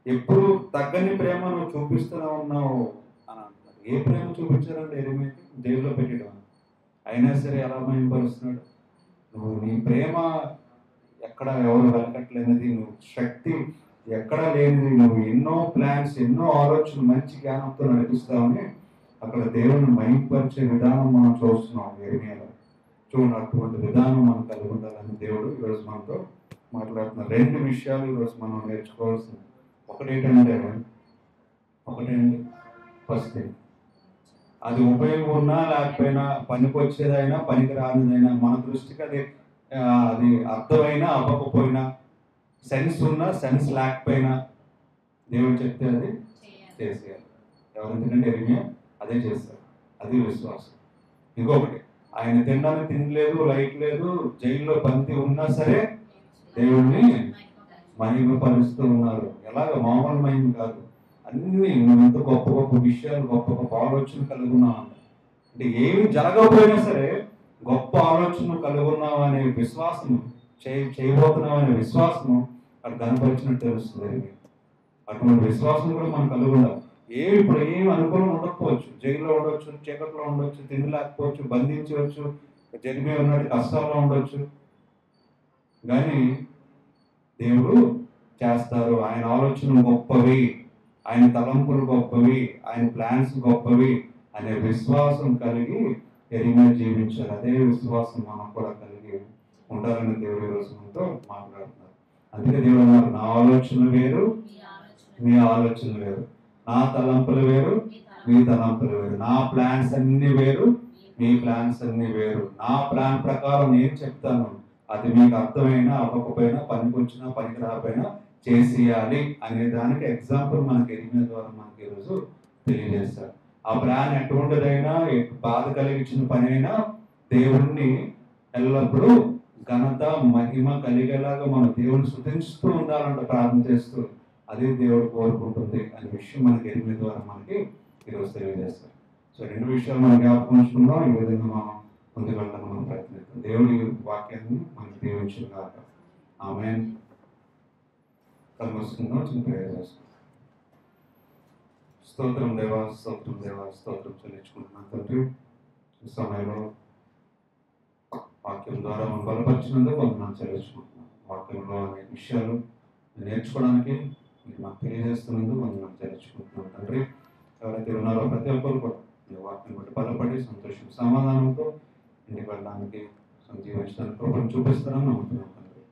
Speaker 3: ఎప్పుడు తగ్గని ప్రేమ నువ్వు చూపిస్తూనే ఉన్నావు అని అంటున్నాడు. ఏ ప్రేమ చూపించారంటే ఎరిమియాకి? జైల్లో పెట్టడం. అయినా సరే ఎలా మహింపరుస్తున్నాడు. నువ్వు నీ ప్రేమ ఎక్కడ ఎవరు వెలకట్లేనిది, నువ్వు శక్తి ఎక్కడా లేనిది, నువ్వు ఎన్నో ప్లాన్స్, ఎన్నో ఆలోచనలు మంచి జ్ఞానంతో నడిపిస్తావని అక్కడ దేవుని మహింపరిచే విధానం మనం చూస్తున్నాం ఎరిమియాలో. చూడండి, అటువంటి విధానం మనం కలిగి ఉండాలని దేవుడు ఈరోజు మనతో మాట్లాడుతున్నారు. 2 విషయాలు ఈరోజు మనం నేర్చుకోవాల్సింది. ఒకటేంటంటే ఫస్ట్ థింగ్, అది ఉపయోగం ఉన్నా లేకపోయినా, పనికి వచ్చేదైనా పనికి రానిదైనా, మన దృష్టికి అది అర్థమైనా అవ్వకపోయినా, సెన్స్ ఉన్నా సెన్స్ లేకపోయినా, దేవుడు చెప్తే అది చేసేయాలి. ఎవరు? ఎందుకంటే ఎరిమియా అదే చేస్తారు. అది విశ్వాసం. ఇంకొకటి, ఆయన తినడానికి తినలేదు, లైట్ లేదు, జైల్లో బందీ ఉన్నా సరే దేవుణ్ణి మహిమపరుస్తూ ఉన్నారు. ఎలాగ మామూలు మహిమ కాదు, అన్ని ఎంత గొప్ప గొప్ప విషయాలు, గొప్ప గొప్ప ఆలోచన కలిగి ఉన్నాం అంటే ఏమి జరగకపోయినా సరే గొప్ప ఆలోచన కలిగి ఉన్నాం అనే విశ్వాసము, చేయబోతున్నాం అనే విశ్వాసము అక్కడ కనపరిచినట్టు తెలుస్తుంది. అటువంటి విశ్వాసం కూడా మనం కలిగి ఉండాలి. ఇప్పుడు ఏమి అనుకూలం ఉండకపోవచ్చు, జైల్లో ఉండొచ్చు, చీకట్లో ఉండొచ్చు, తిండి లేకపోవచ్చు, బంధించవచ్చు, జరిగే ఉన్నట్టు కష్టాల్లో ఉండొచ్చు, కానీ దేవుడు చేస్తారు. ఆయన ఆలోచనలు గొప్పవి, ఆయన తలంపులు గొప్పవి, ఆయన ప్లాన్స్ గొప్పవి అనే విశ్వాసం కలిగి ఎరిమే జీవించాలి. అదే విశ్వాసం మనం కూడా కలిగి ఉండాలని దేవుడు ఈరోజు మనతో మాట్లాడుతున్నారు. అందుకే దేవుడు అన్నారు, నా ఆలోచనలు వేరు, మీ ఆలోచనలు వేరు, నా తలంపులు వేరు, మీ తలంపులు వేరు, నా ప్లాన్స్ అన్ని వేరు, మీ ప్లాన్స్ అన్ని వేరు. నా ప్లాన్ ప్రకారం నేను చెప్తాను, అది మీకు అర్థమైనా అవ్వకపోయినా, పనికి వచ్చినా పనికి రాకపోయినా చేసేయాలి అనే దానికి ఎగ్జాంపుల్ మనకి ఎరిమే ద్వారా మనకి ఈరోజు తెలియజేస్తారు. ఆ ప్లాన్ ఎటువంటిదైనా, బాధ కలిగించిన పని అయినా దేవుణ్ణి ఎల్లప్పుడూ ఘనత మహిమ కలిగేలాగా మనం దేవుని స్తుతిస్తూ ఉండాలంటే, ప్రార్థన చేస్తూ, అదే దేవుడు కోరుకుంటుంది అనే విషయం మనకి ఎరిమే ద్వారా మనకి ఈరోజు తెలియజేస్తారు. సో రెండు విషయాలు మనం జ్ఞాపకం ఉంచుకుందాం. ఈ విధంగా మనం ముందుకు వెళ్ళడానికి మనం ప్రయత్నిస్తాం. దేవుడి వాక్యాన్ని మనకి దీవించిన కాక. ఆమేన్. కలుసుకుందాం, చిన్న ప్రేయర్ చేసుకుందాం. స్తోత్రం దేవా, స్తోత్రం దేవా, స్తోత్రం చెల్లించుకుంటున్నాను తండ్రి. ఈ సమయంలో వాక్యం ద్వారా మనం బలపరిచినందుకు వందనాలు చెల్లించుకుంటున్నాం. వాక్యంలో అనేక విషయాలు నేర్చుకోవడానికి మీరు మాకు తెలియజేస్తున్నందుకు వందనాలు చెల్లించుకుంటున్నాం తండ్రి. ఎవరైతే ఉన్నారో ప్రతి ఒక్కరు కూడా మీ వాక్యం బట్టి బలపడి సంతోషం సమాధానంతో ఇంటికి వెళ్ళడానికి, జీవించడానికి కృపను చూపిస్తారని నమ్ముతున్నాం తండ్రి.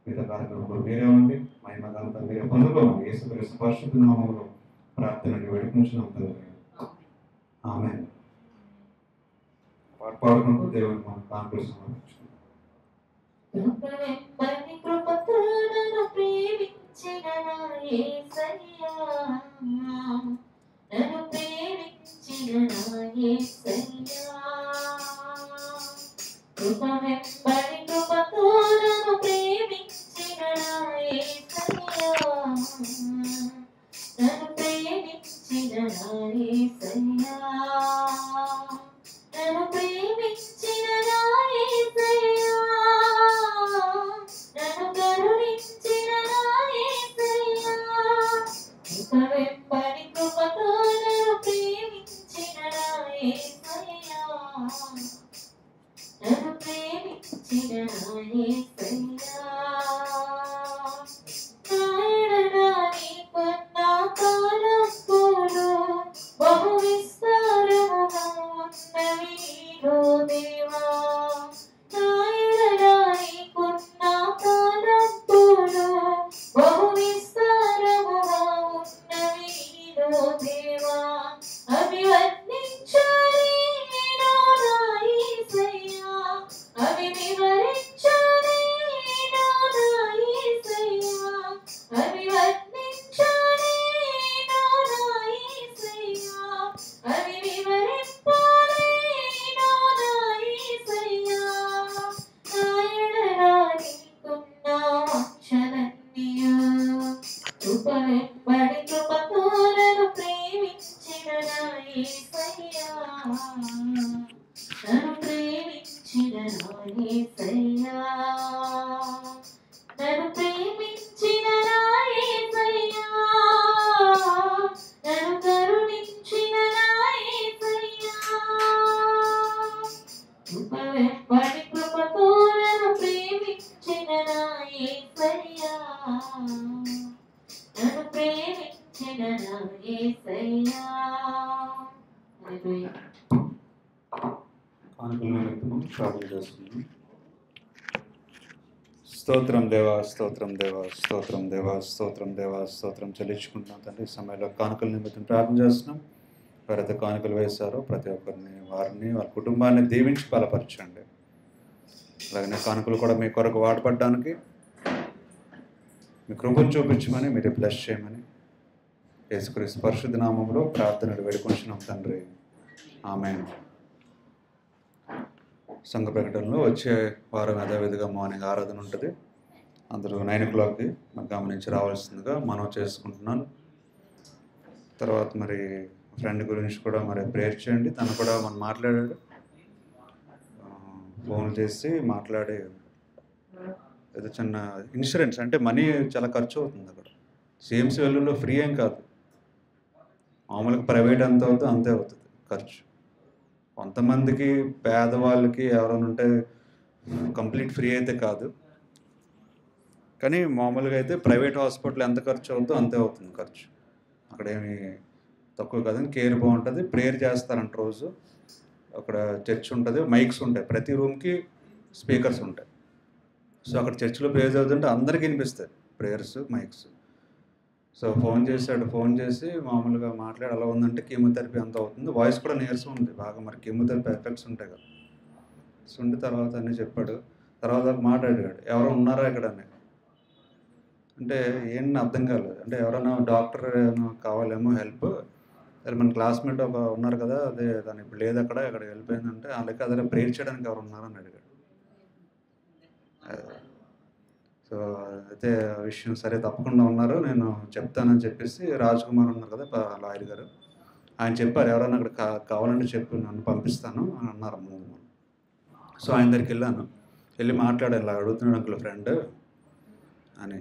Speaker 3: మిగతా కార్యక్రమం మీరే ఉండి మహిమగాంతా మీరే పొందుకోమని యేసుక్రీస్తు పరిశుద్ధ నామములో ప్రార్థనకి వేడుకుంటున్నాం తండ్రి. ఆమేన్. పాడుకుంటూ దేవుని మనం కానుకలు సమర్పించుకుంటాం. స్తోత్రం దేవా, స్తోత్రం దేవా, స్తోత్రం దేవా, స్తోత్రం దేవా, స్తోత్రం చెల్లించుకుంటున్నాం తండ్రి. ఈ సమయంలో కానుకల నిమిత్తం ప్రార్థన చేస్తున్నాం. ఎవరైతే కానుకలు వేశారో ప్రతి ఒక్కరిని, వారిని, వారి కుటుంబాన్ని దీవించి బలపరచండి. అలాగే కానుకలు కూడా మీ కొరకు వాడపడడానికి మీ కృపను చూపించమని, మీరు బ్లెస్ చేయమని యేసుక్రీస్తు పరిశుద్ధ నామములో ప్రార్థనలు వేడుకుంటున్నాం తండ్రి. ఆమేన్. సంఘ ప్రకటనలో వచ్చే వారం యథావిధిగా మార్నింగ్ ఆరాధన ఉంటుంది. అందరూ 9 o'clockకి మరి గమనించి రావాల్సిందిగా మనం చేసుకుంటున్నాను. తర్వాత మరి ఫ్రెండ్ గురించి కూడా మరి ప్రేయర్ చేయండి. తను కూడా మనం మాట్లాడాడు, ఫోన్ చేసి మాట్లాడి ఏదో చిన్న ఇన్సూరెన్స్ అంటే మనీ చాలా ఖర్చు అవుతుంది అక్కడ. సిఎంసి వెల్లుల్లో ఫ్రీ ఏం కాదు, మామూలుగా ప్రైవేట్ ఎంత అవుతుందో అంతే అవుతుంది ఖర్చు. కొంతమందికి పేదవాళ్ళకి ఎవరైనా ఉంటే కంప్లీట్ ఫ్రీ అయితే కాదు, కానీ మామూలుగా అయితే ప్రైవేట్ హాస్పిటల్ ఎంత ఖర్చు అవుతుందో అంతే అవుతుంది ఖర్చు. అక్కడేమి తక్కువ కాదని కేర్ బాగుంటుంది. ప్రేయర్ చేస్తారంట రోజు. అక్కడ చర్చ్ ఉంటుంది, మైక్స్ ఉంటాయి, ప్రతి రూమ్కి స్పీకర్స్ ఉంటాయి. సో అక్కడ చర్చ్లో ప్రేయర్ చదువుతుంటే అందరికీ వినిపిస్తాయి ప్రేయర్స్, మైక్స్. సో ఫోన్ చేశాడు, ఫోన్ చేసి మామూలుగా మాట్లాడి అలా ఉందంటే కీమోథెరపీ అంత అవుతుంది, వాయిస్ కూడా నీరసం ఉంది బాగా, మరి కీమోథెరపీ ఎఫెక్ట్స్ ఉంటాయి కదా. సో ఉండి తర్వాత అన్నీ చెప్పాడు. తర్వాత మాట్లాడాడు, ఎవరో ఉన్నారా ఇక్కడ అని. అంటే ఏంటి అర్థం కాలేదు. అంటే ఎవరైనా డాక్టర్ కావాలేమో హెల్ప్, అదే మన క్లాస్మేట్ ఒక ఉన్నారు కదా, అదే దాని ఇప్పుడు లేదు అక్కడ, ఇక్కడ వెళ్ళిపోయిందంటే అలాగే అదే ప్రేయర్ చేయడానికి ఎవరు ఉన్నారని అడిగాడు. సో అయితే ఆ విషయం సరే తప్పకుండా ఉన్నారు, నేను చెప్తానని చెప్పేసి రాజ్ కుమార్ ఉన్నారు కదా లాయర్ గారు, ఆయన చెప్పారు ఎవరైనా అక్కడ కావాలంటే చెప్పు, నన్ను పంపిస్తాను అని అన్నారు ముందు. సో ఆయన దగ్గరికి వెళ్ళి మాట్లాడాను, ఇలా అడుగుతున్నాడు అంకుల్ ఫ్రెండ్ అని.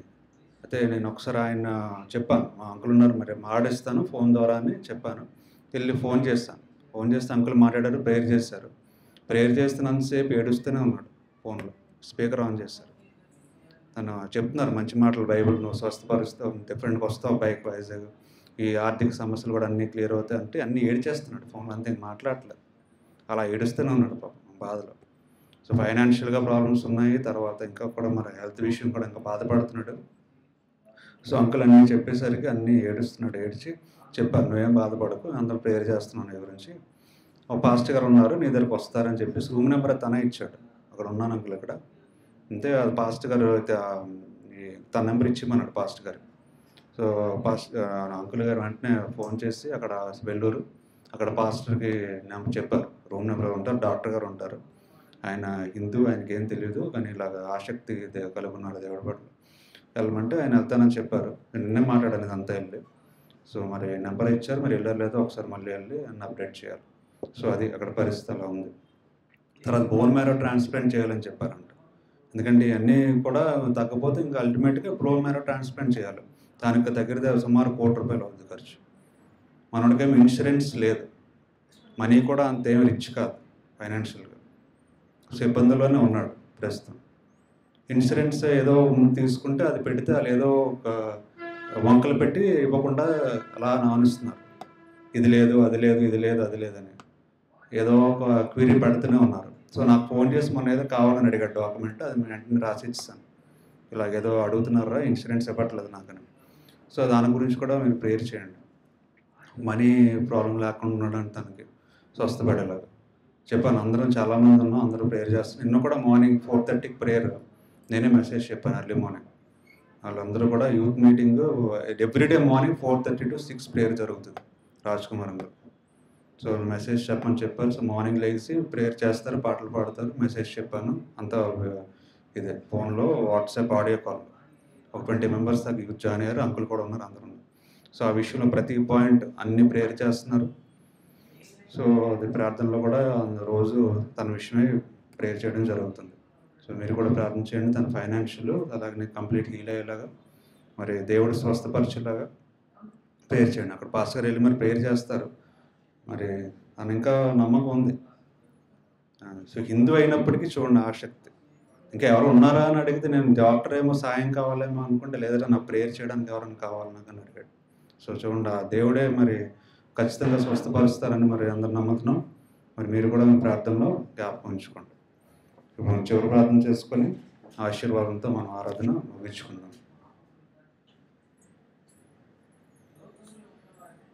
Speaker 3: అయితే నేను ఒకసారి ఆయన చెప్పాను, మా అంకుల్ ఉన్నారు మరి మాట్లాడిస్తాను ఫోన్ ద్వారా అని చెప్పాను. వెళ్ళి ఫోన్ చేస్తే అంకుల్ మాట్లాడారు, ప్రేయర్ చేశారు. ప్రేయర్ చేస్తున్నంతసేపు ఏడుస్తూనే ఉన్నాడు ఫోన్లో, స్పీకర్ ఆన్ చేశారు. తను చెప్తున్నారు మంచి మాటలు, బైబిల్ నువ్వు స్వస్థపరుస్తావు, డిఫరెంట్గా వస్తావు బైక్ వైజాగ్, ఈ ఆర్థిక సమస్యలు కూడా అన్నీ క్లియర్ అవుతాయి అంటే అన్నీ ఏడిచేస్తున్నాడు ఫోన్లో, అంతే మాట్లాడలేదు. అలా ఏడుస్తూనే ఉన్నాడు పాపం బాధలో. సో ఫైనాన్షియల్గా ప్రాబ్లమ్స్ ఉన్నాయి, తర్వాత ఇంకా కూడా మరి హెల్త్ విషయం కూడా ఇంకా బాధపడుతున్నాడు. సో అంకుల్ అన్నీ చెప్పేసరికి అన్నీ ఏడుస్తున్నాడు. ఏడ్చి చెప్పారు, నువ్వేం బాధపడకు, అందరూ ప్రేయర్ చేస్తున్నాను నీ గురించి, ఒక పాస్టర్ గారు ఉన్నారు నీ దగ్గరికి వస్తారని చెప్పేసి రూమ్ నెంబర్ తనే ఇచ్చాడు. అక్కడ ఉన్నాను అంకుల్ ఇక్కడ అంతే. అది పాస్టర్ గారు అయితే తన నెంబర్ ఇచ్చిమన్నాడు పాస్టర్ గారు. సో అంకుల్ గారు వెంటనే ఫోన్ చేసి అక్కడ వెల్లూరు అక్కడ పాస్టర్కి నెంబర్ చెప్పారు, రూమ్ నెంబర్ ఉంటారు, డాక్టర్ గారు ఉంటారు, ఆయన హిందూ, ఆయనకి ఏం తెలియదు కానీ ఇలాగ ఆసక్తి కలిగి ఉన్నాడు దేవుడి పట్ల, వెళ్ళమంటే ఆయన వెళ్తానని చెప్పారు. నేను నిన్నే మాట్లాడాను ఇదంతా వెళ్ళి. సో మరి నెంబర్ ఇచ్చారు, మరి వెళ్ళారు లేదో ఒకసారి మళ్ళీ వెళ్ళి అన్ని అప్డేట్ చేయాలి. సో అది అక్కడ పరిస్థితి అలా ఉంది. తర్వాత బోన్ మ్యారో ట్రాన్స్ప్లాంట్ చేయాలని చెప్పారంట. ఎందుకంటే ఇవన్నీ కూడా తగ్గపోతే ఇంకా అల్టిమేట్గా బోన్ మ్యారో ట్రాన్స్ప్లాంట్ చేయాలి. దానికి దగ్గర సుమారు ₹1,00,00,000 అవుతుంది ఖర్చు. మనోడికేమో ఇన్సూరెన్స్ లేదు, మనీ కూడా అంతేమి రిచ్ కాదు ఫైనాన్షియల్గా. సో ఇబ్బందుల్లోనే ఉన్నాడు ప్రస్తుతం. ఇన్సూరెన్స్ ఏదో తీసుకుంటే అది పెడితే వాళ్ళు ఏదో ఒక వంకలు పెట్టి ఇవ్వకుండా అలా నానుస్తున్నారు, ఇది లేదు అది లేదు ఇది లేదు అది లేదని ఏదో ఒక క్వీరీ పెడుతూనే ఉన్నారు. సో నాకు ఫోన్ చేసి మొన్న ఏదో కావాలని అడిగాడు డాక్యుమెంట్, అది నేను వెంటనే రాసి ఇస్తాను, ఇలాగేదో అడుగుతున్నారా ఇన్సూరెన్స్ ఇవ్వట్లేదు నాకని. సో దాని గురించి కూడా మీరు ప్రేయర్ చేయండి, మనీ ప్రాబ్లం లేకుండా ఉండడానికి తనకి స్వస్థపడేలాగా చెప్పాను. అందరం చాలామంది ఉన్నాం, అందరూ ప్రేయర్ చేస్తాను. నిన్న కూడా మార్నింగ్ 4:30కి ప్రేయర్ నేనే మెసేజ్ చెప్పాను, ఎర్లీ మార్నింగ్. వాళ్ళందరూ కూడా youth meeting everyday morning 4:30 to 6 prayer జరుగుతుంది రాజ్ కుమార్ గారు. సో మెసేజ్ చెప్పని చెప్పారు. సో మార్నింగ్ లేచి ప్రేయర్ చేస్తారు, పాటలు పాడతారు, మెసేజ్ చెప్పాను. అంతా ఇదే ఫోన్లో వాట్సాప్ ఆడియో కాల్. ఒక 20 మెంబర్స్ దాకా యూత్ జాయిన్ అయ్యారు, అంకుల్ కూడా ఉన్నారు, అందరూ ఉన్నారు. సో ఆ విషయంలో ప్రతి పాయింట్ అన్ని ప్రేయర్ చేస్తున్నారు. సో అది ప్రార్థనలో కూడా రోజు తన విషయమై ప్రేయర్ చేయడం జరుగుతుంది. సో మీరు కూడా ప్రార్థన చేయండి, తన ఫైనాన్షియల్ అలాగే కంప్లీట్ హీల్ అయ్యేలాగా, మరి దేవుడు స్వస్థపరిచేలాగా ప్రేయర్ చేయండి. అక్కడ పాస్టర్ వెళ్ళి మరి ప్రేయర్ చేస్తారు. మరి తను ఇంకా నమ్మకం ఉంది. సో హిందూ అయినప్పటికీ చూడండి ఆసక్తి. ఇంకా ఎవరు ఉన్నారా అని అడిగితే నేను డాక్టర్ ఏమో సాయం కావాలేమో అనుకుంటే, లేదంటే నా ప్రేయర్ చేయడానికి ఎవరైనా కావాలి నాకు అని అడిగాడు. సో చూడండి ఆ దేవుడే మరి ఖచ్చితంగా స్వస్థపరుస్తారని మరి అందరు నమ్ముతున్నాం. మరి మీరు కూడా మీ ప్రార్థనలో జ్ఞాపకం ఉంచుకోండి. మనం చివరి ప్రార్థన చేసుకొని ఆశీర్వాదంతో మనం ఆరాధన ముగించుకుందాం.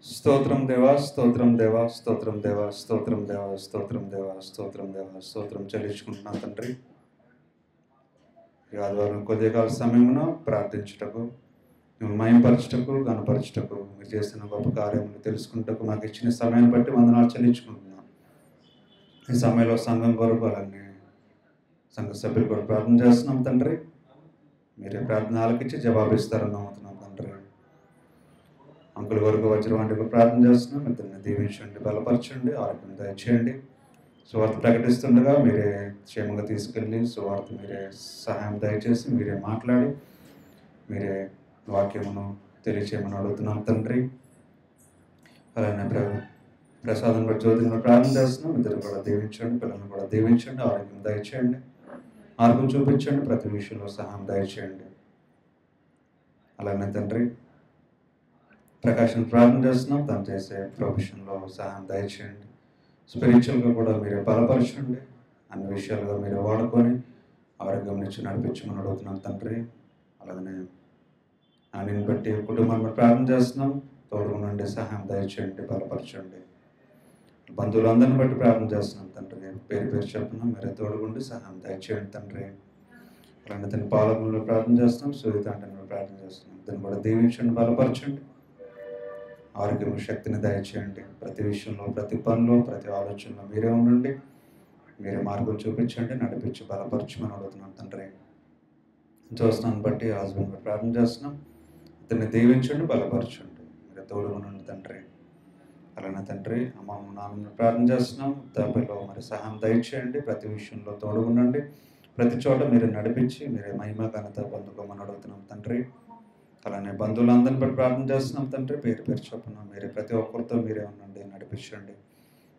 Speaker 3: స్తోత్రం దేవా, స్తోత్రం దేవా, స్తోత్రం దేవా, స్తోత్రం దేవా, స్తోత్రం దేవా, స్తోత్రం దేవా, స్తోత్రం చెల్లించుకుంటున్నాను తండ్రి. ఈ ఆదివారం కొద్దిగా సమయమున ప్రార్థించుటకు, మయంపరచుటకు, గణపరచుటకు, మీరు చేసిన గొప్ప కార్యములు తెలుసుకుంటకు మాకు ఇచ్చిన సమయాన్ని బట్టి వందనాలు చెల్లించుకుంటున్నాం. ఈ సమయంలో సంఘం కొరకు అలానే సంఘ సభ్యులు కొరకు ప్రార్థన చేస్తున్నాం తండ్రి. మీరే ప్రార్థన ఆలకించి జవాబిస్తారని నమ్ముతున్నాం తండ్రి. అంకుల్ కొరకు వజ్రం వంటి ప్రార్థన చేస్తున్నాం. ఇద్దరిని దీవించండి, బలపరచండి, ఆరోగ్యం దయచేయండి. సువార్త ప్రకటిస్తుండగా మీరే క్షేమంగా తీసుకెళ్ళి సువార్త మీరే సహాయం దయచేసి మీరే మాట్లాడి మీరే వాక్యమును తెలియచేయమని అడుగుతున్నాం తండ్రి. అలానే ప్రసాదం కూడా జ్యోతిని ప్రార్థన చేస్తున్నాం. ఇద్దరు కూడా దీవించండి, పిల్లలను కూడా దీవించండి, ఆరోగ్యం దయచేయండి, మార్గం చూపించండి, ప్రతి విషయంలో సహాయం దయచేయండి. అలానే తండ్రి ప్రకాశం ప్రార్థన చేస్తున్నాం. తను చేసే ప్రొఫెషన్లో సహాయం దయచేయండి. స్పిరిచువల్గా కూడా మీరే బలపరచండి, అన్ని విషయాలుగా మీరే వాడుకొని ఆరోగ్యం నుంచి నడిపించమని అడుగుతున్నాం తండ్రి. అలాగనే ఆయనని బట్టి కుటుంబాన్ని ప్రార్థన చేస్తున్నాం. తోడుగా నుండి సహాయం దయచేయండి, బలపరచండి. బంధువులందరిని బట్టి ప్రార్థన చేస్తున్నాం తండ్రి. పేరు పేరు చెప్తున్నాం, మీరే తోడుగుండి సహాయం దయచేయండి తండ్రి. అలానే తన పాలకులను ప్రార్థన చేస్తున్నాం. సుహిత అంటే ప్రార్థన చేస్తున్నాం. దాన్ని కూడా దీవించండి, బలపరచండి, ఆరోగ్యం శక్తిని దయచేయండి. ప్రతి విషయంలో, ప్రతి పనిలో, ప్రతి ఆలోచనలో మీరే ఉండండి, మీరే మార్గం చూపించండి, నడిపించి బలపరచమని అడుగుతున్నాం తండ్రి. చూస్తున్నాను బట్టి హస్బెండ్ బట్టి ప్రార్థన చేస్తున్నాం. ఇతన్ని దీవించండి, బలపరచండి, మీరే తోడుగా ఉండండి తండ్రి. అలానే తండ్రి అమ్మమ్మ నాన్నని ప్రార్థన చేస్తున్నాం. దానిలో మరి సహాయం దయచేయండి, ప్రతి విషయంలో తోడుగా ఉండండి, ప్రతి చోట మీరు నడిపించి మీరే మహిమ ఘనత పొందుకోమని అడుగుతున్నాం తండ్రి. అలానే బంధువులందరిని బట్టి ప్రార్థన చేస్తున్నాం తండ్రి. పేరు పేరు చొప్పున మీరే ప్రతి ఒక్కరితో మీరే ఉండండి, నడిపించండి,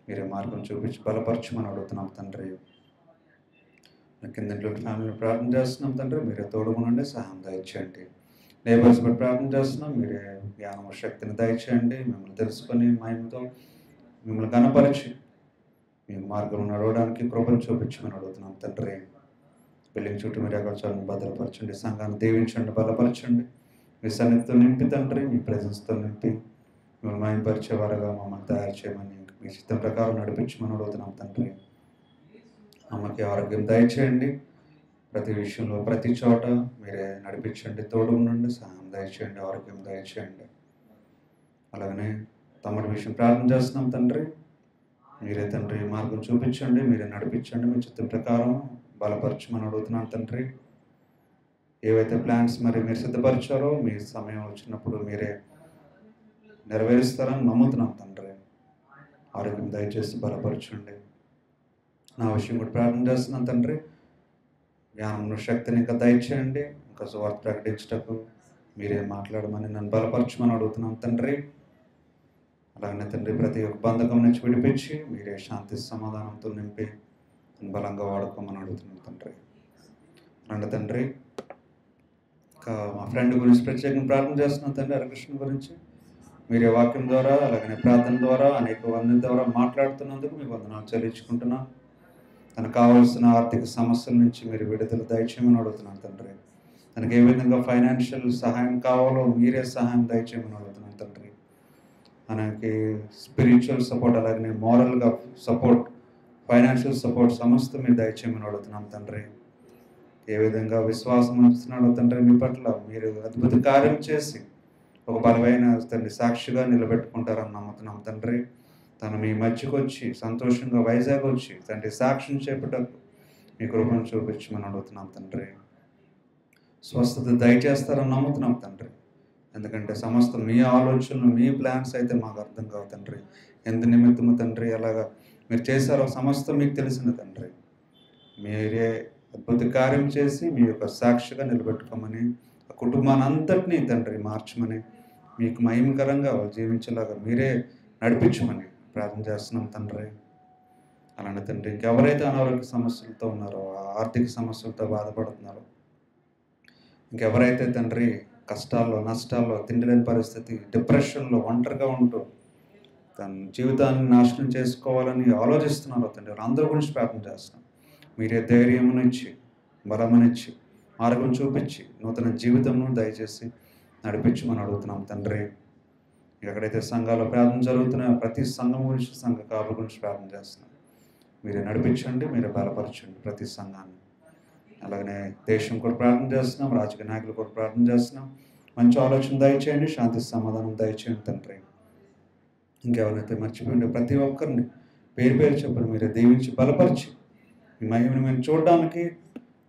Speaker 3: మీరే మార్గం చూపించి బలపరచమని అడుగుతున్నాం తండ్రి. కింద ఫ్యామిలీని ప్రార్థన చేస్తున్నాం తండ్రి. మీరే తోడుగునండి, సహాయం దయచేయండి. నేబర్స్ బట్టి ప్రార్థన చేస్తున్నాం. మీరే జ్ఞానం శక్తిని దయచేయండి, మిమ్మల్ని తెలుసుకొని మహిమతో మిమ్మల్ని కనపరిచి మీ మార్గం నడవడానికి కృపను చూపించమని అడుగుతున్నాం తండ్రి. బిల్డింగ్ చుట్టూ మీరు ఎక్కడ చాలని భద్రపరచండి, సంఘాన్ని దీవించండి, బలపరచండి, మీ సన్నిధితో నింపి తండ్రి, మీ ప్రెజెన్స్తో నింపి మిమ్మల్ని మహిమపరిచేవారుగా మమ్మల్ని తయారు చేయమని మీ చిత్తం ప్రకారం నడిపించమని అడుగుతున్నాం తండ్రి. అమ్మకి ఆరోగ్యం దయచేయండి, ప్రతి విషయంలో ప్రతి చోట మీరే నడిపించండి, తోడు ఉండండి, సహాయం దయచేయండి, ఆరోగ్యం దయచేయండి. అలాగనే తమ్ముడి విషయం ప్రార్థన చేస్తున్నాం తండ్రి. మీరే తండ్రి మార్గం చూపించండి, మీరే నడిపించండి, మీ చిత్తం ప్రకారం బలపరచమని అడుగుతున్నాను తండ్రి. ఏవైతే ప్లాన్స్ మరి మీరు సిద్ధపరిచారో మీ సమయం వచ్చినప్పుడు మీరే నెరవేరుస్తారని నమ్ముతున్నాం తండ్రి. ఆరోగ్యం దయచేసి బలపరచండి. నా విషయం కూడా ప్రార్థన చేస్తున్నాను తండ్రి. జ్ఞానం శక్తిని ఇంకా దయచేయండి, ఇంకా సువార్త ప్రకటించటకు మీరే మాట్లాడమని నన్ను బలపరచమని అడుగుతున్నాం తండ్రి. అలాగనే తండ్రి ప్రతి ఒక్క బంధకం నుంచి విడిపించి మీరే శాంతి సమాధానంతో నింపి బలంగా వాడుకోమని అడుగుతున్నాం తండ్రి. రండి తండ్రి. ఇంకా మా ఫ్రెండ్ గురించి ప్రత్యేకంగా ప్రార్థన చేస్తున్నాం తండ్రి. హరికృష్ణ గురించి మీరే వాక్యం ద్వారా అలాగనే ప్రార్థన ద్వారా అనేక మంది ద్వారా మాట్లాడుతున్నందుకు మీకు వందనాలు చెల్లించుకుంటున్నాం. తనకు కావాల్సిన ఆర్థిక సమస్యల నుంచి మీరు విడుదల దయచేయమని అడుగుతున్నాను తండ్రి. తనకు ఏ విధంగా ఫైనాన్షియల్ సహాయం కావాలో మీరే సహాయం దయచేయమని అడుగుతున్నాను తండ్రి. మనకి స్పిరిచువల్ సపోర్ట్ అలాగనే మోరల్గా సపోర్ట్, ఫైనాన్షియల్ సపోర్ట్ సమస్త మీరు దయచేయమని అడుగుతున్నాం తండ్రి. ఏ విధంగా విశ్వాసం ఉంచుతున్నాడో తండ్రి మీ పట్ల మీరు అద్భుత కార్యం చేసి ఒక బలమైన తండ్రి సాక్షిగా నిలబెట్టుకుంటారని నమ్ముతున్నాం తండ్రి. తను మీ మధ్యకు వచ్చి సంతోషంగా వైజాగ్ వచ్చి తండ్రి సాక్ష్యం చేపట్టకు మీ కృపను చూపించమని అడుగుతున్నాం తండ్రి. స్వస్థత దయచేస్తారని నమ్ముతున్నాం తండ్రి. ఎందుకంటే సమస్త మీ ఆలోచనలు మీ ప్లాన్స్ అయితే మాకు అర్థం కావు తండ్రి. ఎంత నిమిత్తము తండ్రి అలాగా మీరు చేశారో సమస్తం మీకు తెలిసిన తండ్రి. మీరే అద్భుత కార్యం చేసి మీ యొక్క సాక్షిగా నిలబెట్టుకోమని ఆ కుటుంబాన్ని అంతటినీ తండ్రి మార్చమని మీకు మహిమకరంగా వాళ్ళు జీవించేలాగా మీరే నడిపించమని ప్రార్థన చేస్తున్నాం తండ్రి. అలానే తండ్రి ఇంకెవరైతే అనారోగ్య సమస్యలతో ఉన్నారో, ఆర్థిక సమస్యలతో బాధపడుతున్నారో, ఇంకెవరైతే తండ్రి కష్టాల్లో నష్టాల్లో తిండి లేని పరిస్థితి, డిప్రెషన్లో ఒంటరిగా ఉంటూ తన జీవితాన్ని నాశనం చేసుకోవాలని ఆలోచిస్తున్నారో తండ్రి అందరి గురించి ప్రార్థన చేస్తున్నాం. మీరే ధైర్యమునిచ్చి బలమునిచ్చి మార్గం చూపించి నూతన జీవితంను దయచేసి నడిపించమని అడుగుతున్నాం తండ్రి. ఎక్కడైతే సంఘాల్లో ప్రార్థన జరుగుతున్నాయో ప్రతి సంఘం గురించి, సంఘ కాపుల గురించి ప్రార్థన చేస్తున్నాం. మీరే నడిపించండి, మీరే బలపరచండి ప్రతి సంఘాన్ని. అలాగనే దేశం కూడా ప్రార్థన చేస్తున్నాం, రాజకీయ నాయకులు కూడా ప్రార్థన చేస్తున్నాం. మంచి ఆలోచన దయచేయండి, శాంతి సమాధానం దయచేయండి తండ్రి. ఇంకెవరైతే మర్చిపోయింది ప్రతి ఒక్కరిని పేరు పేరు చొప్పున మీరు దీవించి బలపరిచి మీ మహిమను మేము చూడడానికి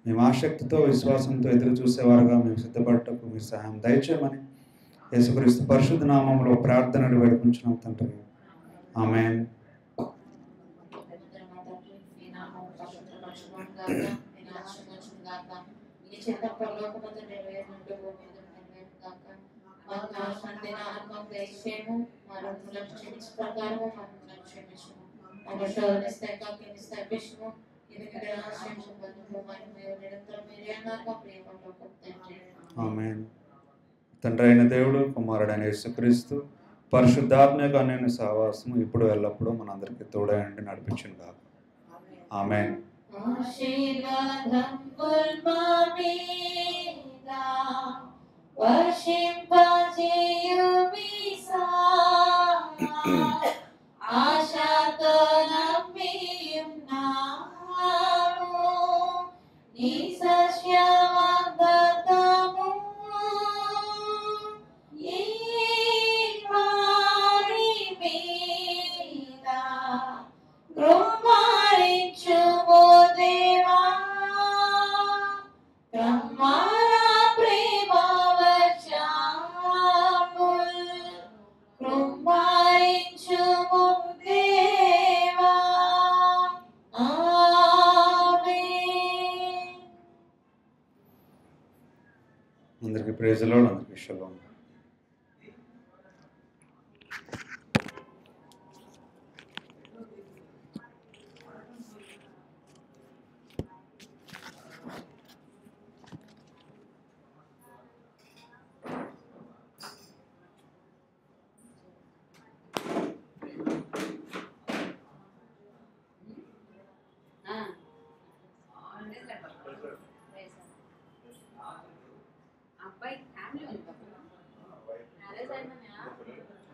Speaker 3: మేము ఆసక్తితో విశ్వాసంతో ఎదురు చూసేవారుగా మేము సిద్ధపడటకు మీ సహాయం దయచేయమని యేసుక్రీస్తు పరిశుద్ధ నామములో ప్రార్థనలు వేడుకుంటున్నాం తండ్రి. ఆమేన్. ఆమేన్. తండ్రి అయిన దేవుడు, కుమారుడైన యేసుక్రీస్తు పరిశుద్ధాత్మ యొక్క అన్యోన్య సహవాసము ఇప్పుడు ఎల్లప్పుడూ మనందరికీ తోడైండి నడిపించును. ఆమేన్. అందరికీ ప్రైజ్ ది లార్డ్. అందరికీ షలోమ్.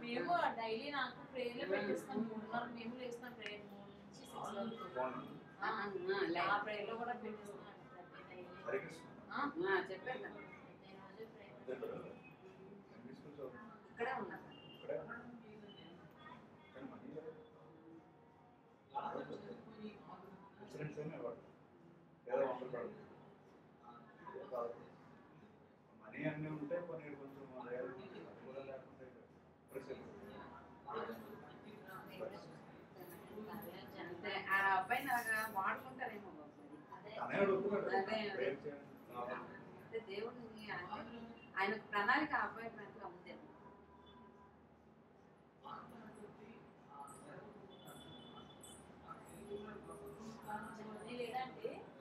Speaker 2: మేము డైలీ నాకు ప్రేయర్లో పెట్టిస్తాం. 3 మేము లేస్తాం ప్రేయర్ 3 నుంచి 6 వరకు. ఆ ప్రేయర్లో కూడా పెట్టిస్తాం. చెప్పండి ఇక్కడే ఉన్నా.
Speaker 3: మనీ అన్నీ ఉంటే కొన్ని కొంచెం
Speaker 2: అబ్బాయిని అలాగా వాడుకుంటారేమో. దేవుడిని ఆయన ప్రణాళిక అబ్బాయి